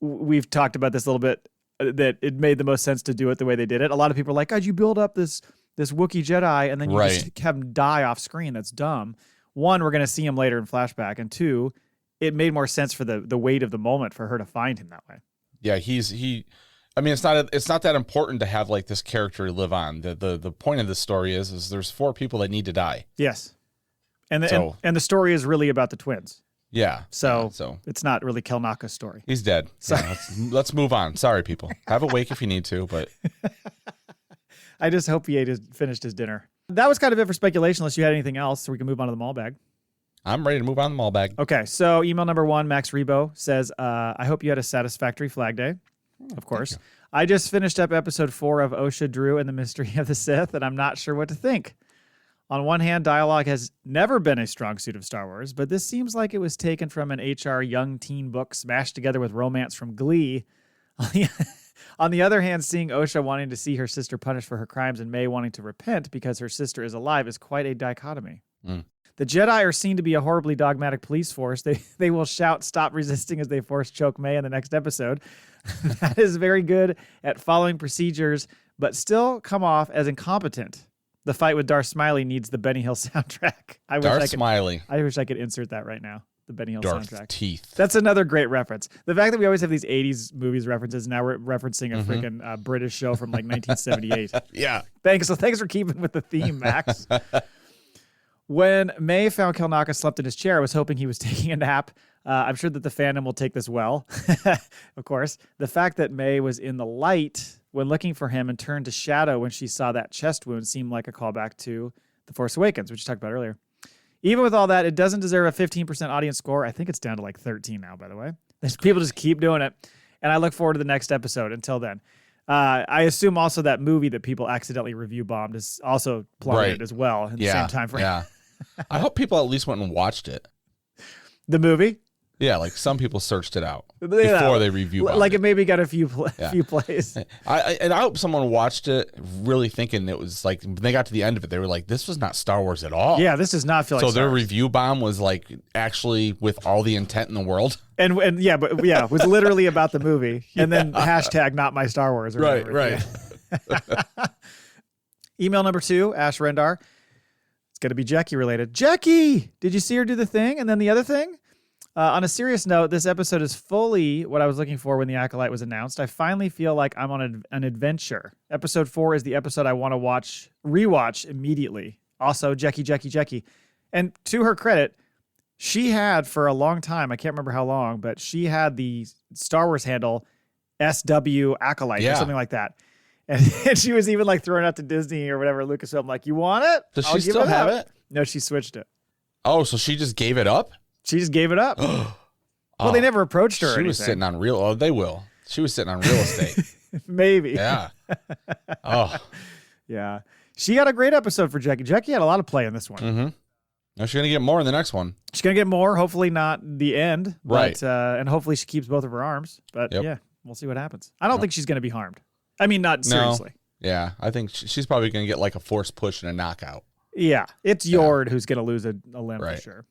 we've talked about this a little bit, that it made the most sense to do it the way they did it. A lot of people are like, God, you build up this Wookiee Jedi and then you just have him die off screen. That's dumb. One, we're going to see him later in flashback. And two, it made more sense for the weight of the moment for her to find him that way. Yeah, I mean, it's not that important to have like this character live on. The point of this story is there's 4 people that need to die. Yes. And the story is really about the twins. Yeah. So it's not really Kelnacca's story. He's dead. So let's move on. Sorry, people. Have a wake if you need to, but I just hope he finished his dinner. That was kind of it for speculation, unless you had anything else, so we can move on to the Maul Bag. I'm ready to move on to the Maul Bag. Okay, so email number 1, Max Rebo, says, I hope you had a satisfactory Flag Day. Of course. I just finished up episode 4 of Osha Drew and the Mystery of the Sith, and I'm not sure what to think. On one hand, dialogue has never been a strong suit of Star Wars, but this seems like it was taken from an HR young teen book smashed together with romance from Glee. On the other hand, seeing Osha wanting to see her sister punished for her crimes and May wanting to repent because her sister is alive is quite a dichotomy. The Jedi are seen to be a horribly dogmatic police force. They will shout, "Stop resisting," as they force choke May in the next episode. That is very good at following procedures, but still come off as incompetent. The fight with Darth Smiley needs the Benny Hill soundtrack. Smiley. I wish I could insert that right now. The Benny Hill soundtrack. Teeth. That's another great reference. The fact that we always have these 80s movies references, now we're referencing a freaking British show from like 1978. Yeah. Thanks for keeping with the theme, Max. When May found Kelnacca slumped in his chair, I was hoping he was taking a nap. I'm sure that the fandom will take this well. Of course. The fact that May was in the light when looking for him and turned to shadow when she saw that chest wound seemed like a callback to The Force Awakens, which you talked about earlier. Even with all that, it doesn't deserve a 15% audience score. I think it's down to like 13 now, by the way. People just keep doing it. And I look forward to the next episode. Until then. I assume also that movie that people accidentally review bombed is also plummeted as well in the same time frame. Yeah. I hope people at least went and watched it. The movie? Yeah, like some people searched it out before they review bombed like it maybe got a few plays. I hope someone watched it really thinking it was like, when they got to the end of it, they were like, this was not Star Wars at all. Yeah, this does not feel like So Star their Wars. review bomb was like actually with all the intent in the world. And it was literally about the movie. And then hashtag not my Star Wars. Or Right. Yeah. Email number 2, Ash Rendar. It's going to be Jackie related. Jackie, did you see her do the thing? And then the other thing? On a serious note, this episode is fully what I was looking for when the Acolyte was announced. I finally feel like I'm on an adventure. Episode 4 is the episode I want to rewatch immediately. Also, Jackie. And to her credit, she had for a long time, I can't remember how long, but she had the Star Wars handle SW Acolyte or something like that. And she was even like throwing out to Disney or whatever, Lucasfilm, like, you want it? Does she still have it? No, she switched it. Oh, so she just gave it up? She just gave it up. Well, they never approached her. She was sitting on real. Oh, they will. She was sitting on real estate. Maybe. Yeah. Oh. Yeah. She had a great episode for Jackie. Jackie had a lot of play in this one. Mm-hmm. Now she's going to get more in the next one. She's going to get more. Hopefully not the end. But, Right. And hopefully she keeps both of her arms. But yeah, we'll see what happens. I don't think she's going to be harmed. I mean, not seriously. No. Yeah. I think she's probably going to get like a force push and a knockout. Yeah. It's Yord who's going to lose a limb Right. for sure.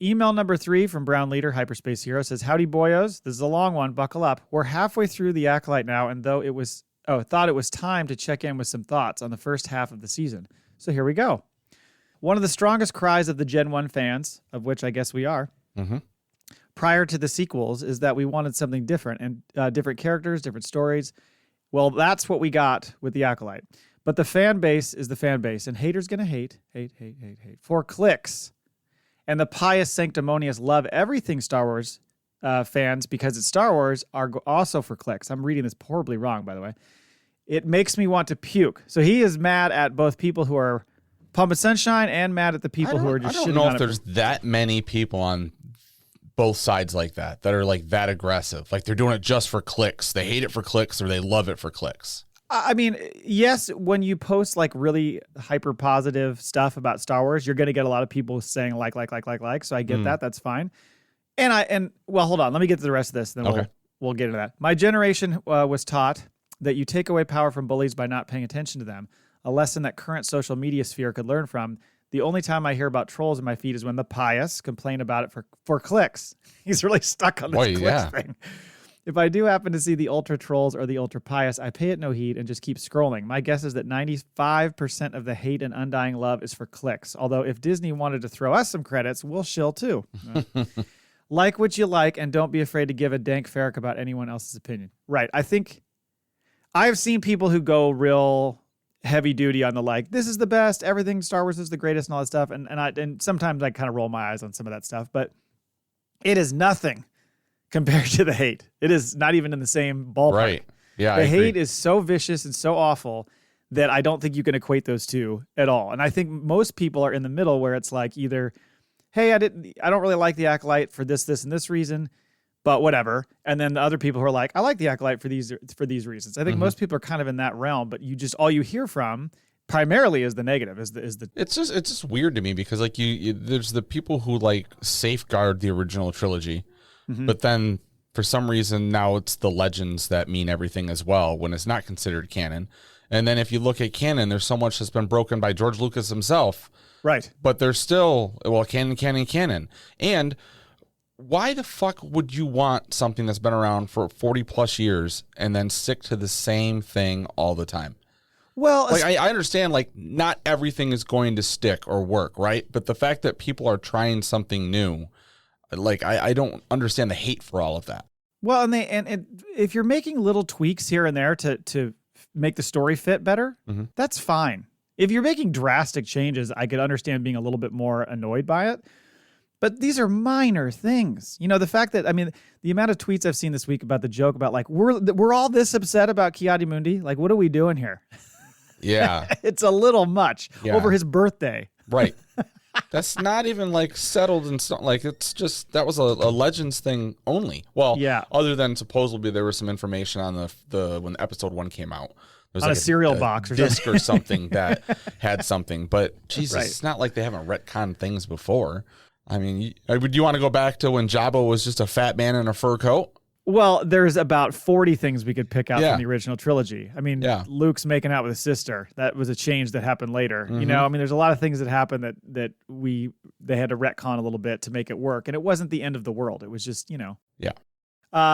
Email number 3 from Brown Leader, Hyperspace Hero, says, howdy, boyos. This is a long one. Buckle up. We're halfway through the Acolyte now, and thought it was time to check in with some thoughts on the first half of the season. So here we go. One of the strongest cries of the Gen 1 fans, of which I guess we are, prior to the sequels, is that we wanted something different, and different characters, different stories. Well, that's what we got with the Acolyte. But the fan base is the fan base, and haters gonna hate for clicks. And the pious, sanctimonious love everything Star Wars fans, because it's Star Wars, are also for clicks. I'm reading this horribly wrong, by the way. It makes me want to puke. So he is mad at both people who are pumping sunshine and mad at the people who are just shitting on it. I don't know if there's that many people on both sides like that are like that aggressive. Like they're doing it just for clicks. They hate it for clicks or they love it for clicks. I mean, yes, when you post like really hyper positive stuff about Star Wars, you're going to get a lot of people saying like. So I get that. That's fine. And well, hold on. Let me get to the rest of this. Then we'll get into that. My generation was taught that you take away power from bullies by not paying attention to them. A lesson that current social media sphere could learn from. The only time I hear about trolls in my feed is when the pious complain about it for clicks. He's really stuck on this clicks thing. If I do happen to see the ultra trolls or the ultra pious, I pay it no heed and just keep scrolling. My guess is that 95% of the hate and undying love is for clicks. Although if Disney wanted to throw us some credits, we'll shill too. Like what you like and don't be afraid to give a dank farrik about anyone else's opinion. Right. I think I've seen people who go real heavy duty on the like, this is the best, everything Star Wars is the greatest and all that stuff. And sometimes I kind of roll my eyes on some of that stuff, but it is nothing compared to the hate. It is not even in the same ballpark. Right. Yeah. The hate is so vicious and so awful that I don't think you can equate those two at all. And I think most people are in the middle where it's like either, hey, I don't really like the Acolyte for this, and this reason, but whatever. And then the other people who are like, I like the Acolyte for these reasons. I think most people are kind of in that realm, but all you hear from primarily is the negative. It's just weird to me because like there's the people who like safeguard the original trilogy. But then for some reason now it's the legends that mean everything as well when it's not considered canon. And then if you look at canon, there's so much that's been broken by George Lucas himself. Right. But there's still, canon. And why the fuck would you want something that's been around for 40 plus years and then stick to the same thing all the time? Well, like I understand like not everything is going to stick or work, right? But the fact that people are trying something new, like I don't understand the hate for all of that. Well, and if you're making little tweaks here and there to make the story fit better, that's fine. If you're making drastic changes, I could understand being a little bit more annoyed by it. But these are minor things. You know, the fact that, the amount of tweets I've seen this week about the joke about like, we're all this upset about Ki-Adi Mundi. Like, what are we doing here? Yeah. It's a little much over his birthday. Right. That's not even like settled and stuff. Like it's just, that was a Legends thing only. Well, other than supposedly there was some information on the when episode 1 came out. There was on like a cereal box or disc something. or something that had something. But Jesus, Right. It's not like they haven't retconned things before. I mean, do you want to go back to when Jabba was just a fat man in a fur coat? Well, there's about 40 things we could pick out from the original trilogy. Luke's making out with his sister. That was a change that happened later. You know, there's a lot of things that happened that they had to retcon a little bit to make it work. And it wasn't the end of the world. It was just, Yeah.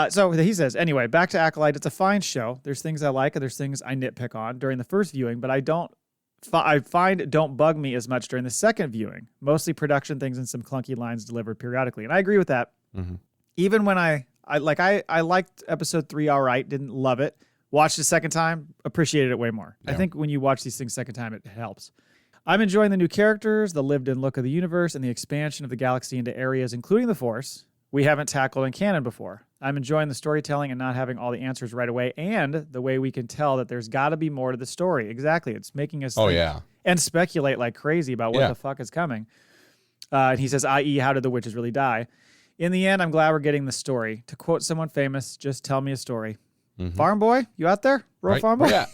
So he says, anyway, back to Acolyte. It's a fine show. There's things I like and there's things I nitpick on during the first viewing, but I find it don't bug me as much during the second viewing. Mostly production things and some clunky lines delivered periodically. And I agree with that. Even when I liked episode 3 all right, didn't love it. Watched the second time, appreciated it way more. Yeah. I think when you watch these things second time, it helps. I'm enjoying the new characters, the lived-in look of the universe, and the expansion of the galaxy into areas, including the Force, we haven't tackled in canon before. I'm enjoying the storytelling and not having all the answers right away, and the way we can tell that there's got to be more to the story. Exactly. It's making us think and speculate like crazy about what the fuck is coming. And he says, i.e., how did the witches really die? In the end, I'm glad we're getting the story. To quote someone famous, just tell me a story. Farm boy, you out there? Farm boy? Yeah.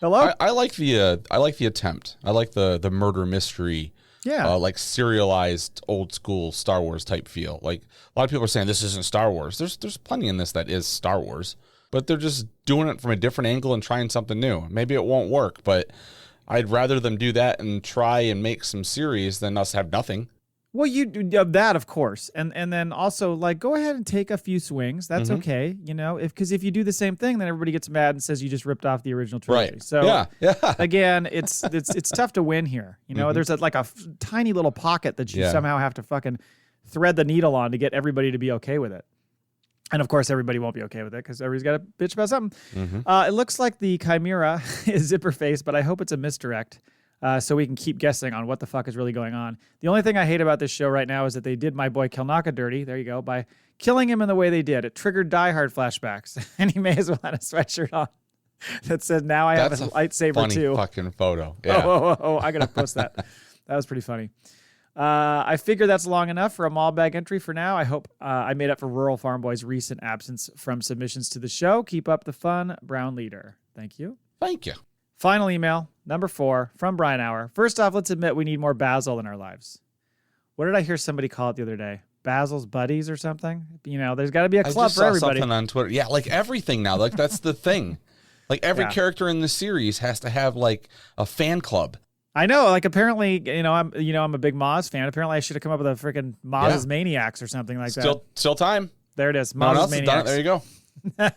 Hello? I like the attempt. I like the murder mystery. Yeah. Like serialized old school Star Wars type feel. Like a lot of people are saying this isn't Star Wars. There's plenty in this that is Star Wars, but they're just doing it from a different angle and trying something new. Maybe it won't work, but I'd rather them do that and try and make some series than us have nothing. Well, you do that, of course, and then also like go ahead and take a few swings. That's okay, you know. Because if you do the same thing, then everybody gets mad and says you just ripped off the original trilogy. Right. So again, it's tough to win here. You know, there's like a tiny little pocket that you somehow have to fucking thread the needle on to get everybody to be okay with it. And of course, everybody won't be okay with it because everybody's got to bitch about something. It looks like the Chimera is zipper face, but I hope it's a misdirect. So we can keep guessing on what the fuck is really going on. The only thing I hate about this show right now is that they did my boy Kelnacca dirty, there you go, by killing him in the way they did. It triggered Die Hard flashbacks, and he may as well have a sweatshirt on that said, now I have a lightsaber funny too. Fucking photo. Yeah. Oh, I gotta post that. That was pretty funny. I figure that's long enough for a Maul Bag entry for now. I hope I made up for Rural Farm Boy's recent absence from submissions to the show. Keep up the fun, Brown Leader. Thank you. Thank you. Final email, number 4, from Brian Hour. First off, let's admit we need more Basil in our lives. What did I hear somebody call it the other day? Basil's Buddies or something? You know, there's got to be a club for everybody. I just saw something on Twitter. Yeah, like everything now. Like that's the thing. Like every character in the series has to have like a fan club. I know. Like apparently, I'm a big Maz fan. Apparently, I should have come up with a freaking Maz's Maniacs or something like that. Still time. There it is. Maz's Maniacs. There you go.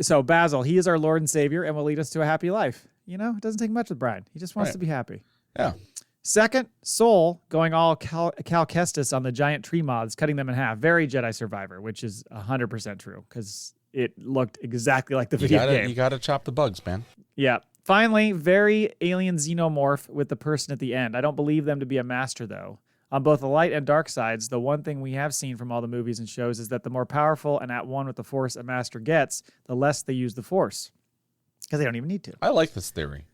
So Basil, he is our Lord and Savior and will lead us to a happy life. You know, it doesn't take much with Brian. He just wants to be happy. Yeah. Second, Soul going all Cal Kestis on the giant tree moths, cutting them in half. Very Jedi Survivor, which is 100% true because it looked exactly like the video game. You got to chop the bugs, man. Yeah. Finally, very alien xenomorph with the person at the end. I don't believe them to be a master, though. On both the light and dark sides, the one thing we have seen from all the movies and shows is that the more powerful and at one with the Force a master gets, the less they use the Force. Because they don't even need to. I like this theory.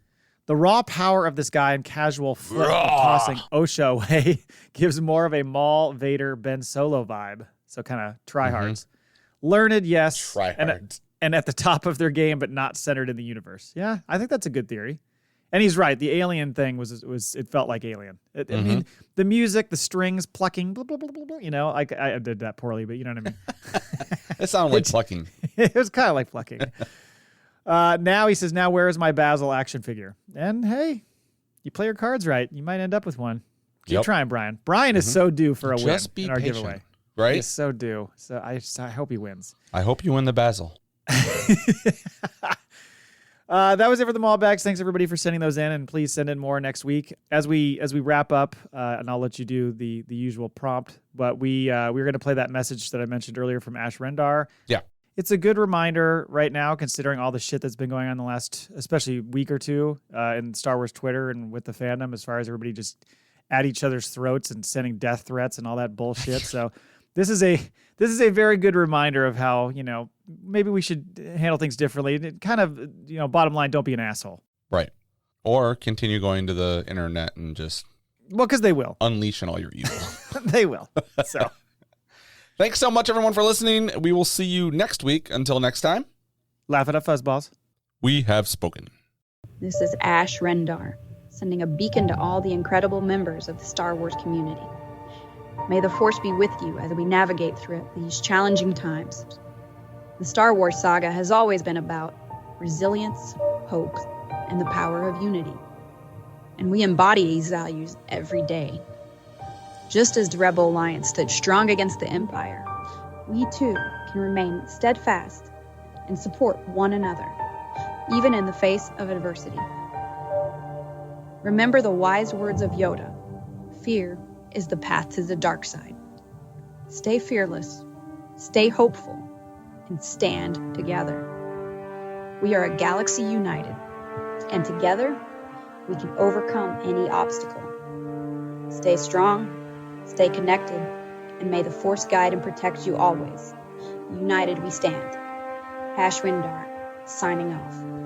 The raw power of this guy and casual tossing OSHA away gives more of a Maul, Vader, Ben Solo vibe. So kind of tryhards. Learned, yes. Tryhards. And at the top of their game, but not centered in the universe. Yeah, I think that's a good theory. And he's right. The alien thing was it felt like Alien. I mean, the music, the strings, plucking, blah, blah, blah, blah, blah, you know, I did that poorly, but you know what I mean? It sounded like plucking. It was kind of like plucking. Now he says, now where is my Basil action figure? And hey, you play your cards right. You might end up with one. Keep trying, Brian. Brian is so due for a win in our giveaway. Right? He's so due. So I hope he wins. I hope you win the Basil. That was it for the Maul Bags. Thanks everybody for sending those in, and please send in more next week as we wrap up. And I'll let you do the usual prompt. But we're going to play that message that I mentioned earlier from Ash Rendar. Yeah, it's a good reminder right now, considering all the shit that's been going on the last, especially week or two, in Star Wars Twitter and with the fandom, as far as everybody just at each other's throats and sending death threats and all that bullshit. So this is a very good reminder of how, you know, maybe we should handle things differently. It kind of, you know, bottom line, don't be an asshole. Right. Or continue going to the internet and just... Well, because they will. Unleashing all your evil. They will. So... Thanks so much, everyone, for listening. We will see you next week. Until next time. Laugh it up, fuzzballs. We have spoken. This is Ash Rendar, sending a beacon to all the incredible members of the Star Wars community. May the Force be with you as we navigate through these challenging times. The Star Wars saga has always been about resilience, hope, and the power of unity. And we embody these values every day. Just as the Rebel Alliance stood strong against the Empire, we too can remain steadfast and support one another, even in the face of adversity. Remember the wise words of Yoda: fear is the path to the dark side. Stay fearless, stay hopeful, and stand together. We are a galaxy united, and together we can overcome any obstacle. Stay strong, stay connected, and may the Force guide and protect you always. United we stand. Ash Rendar, signing off.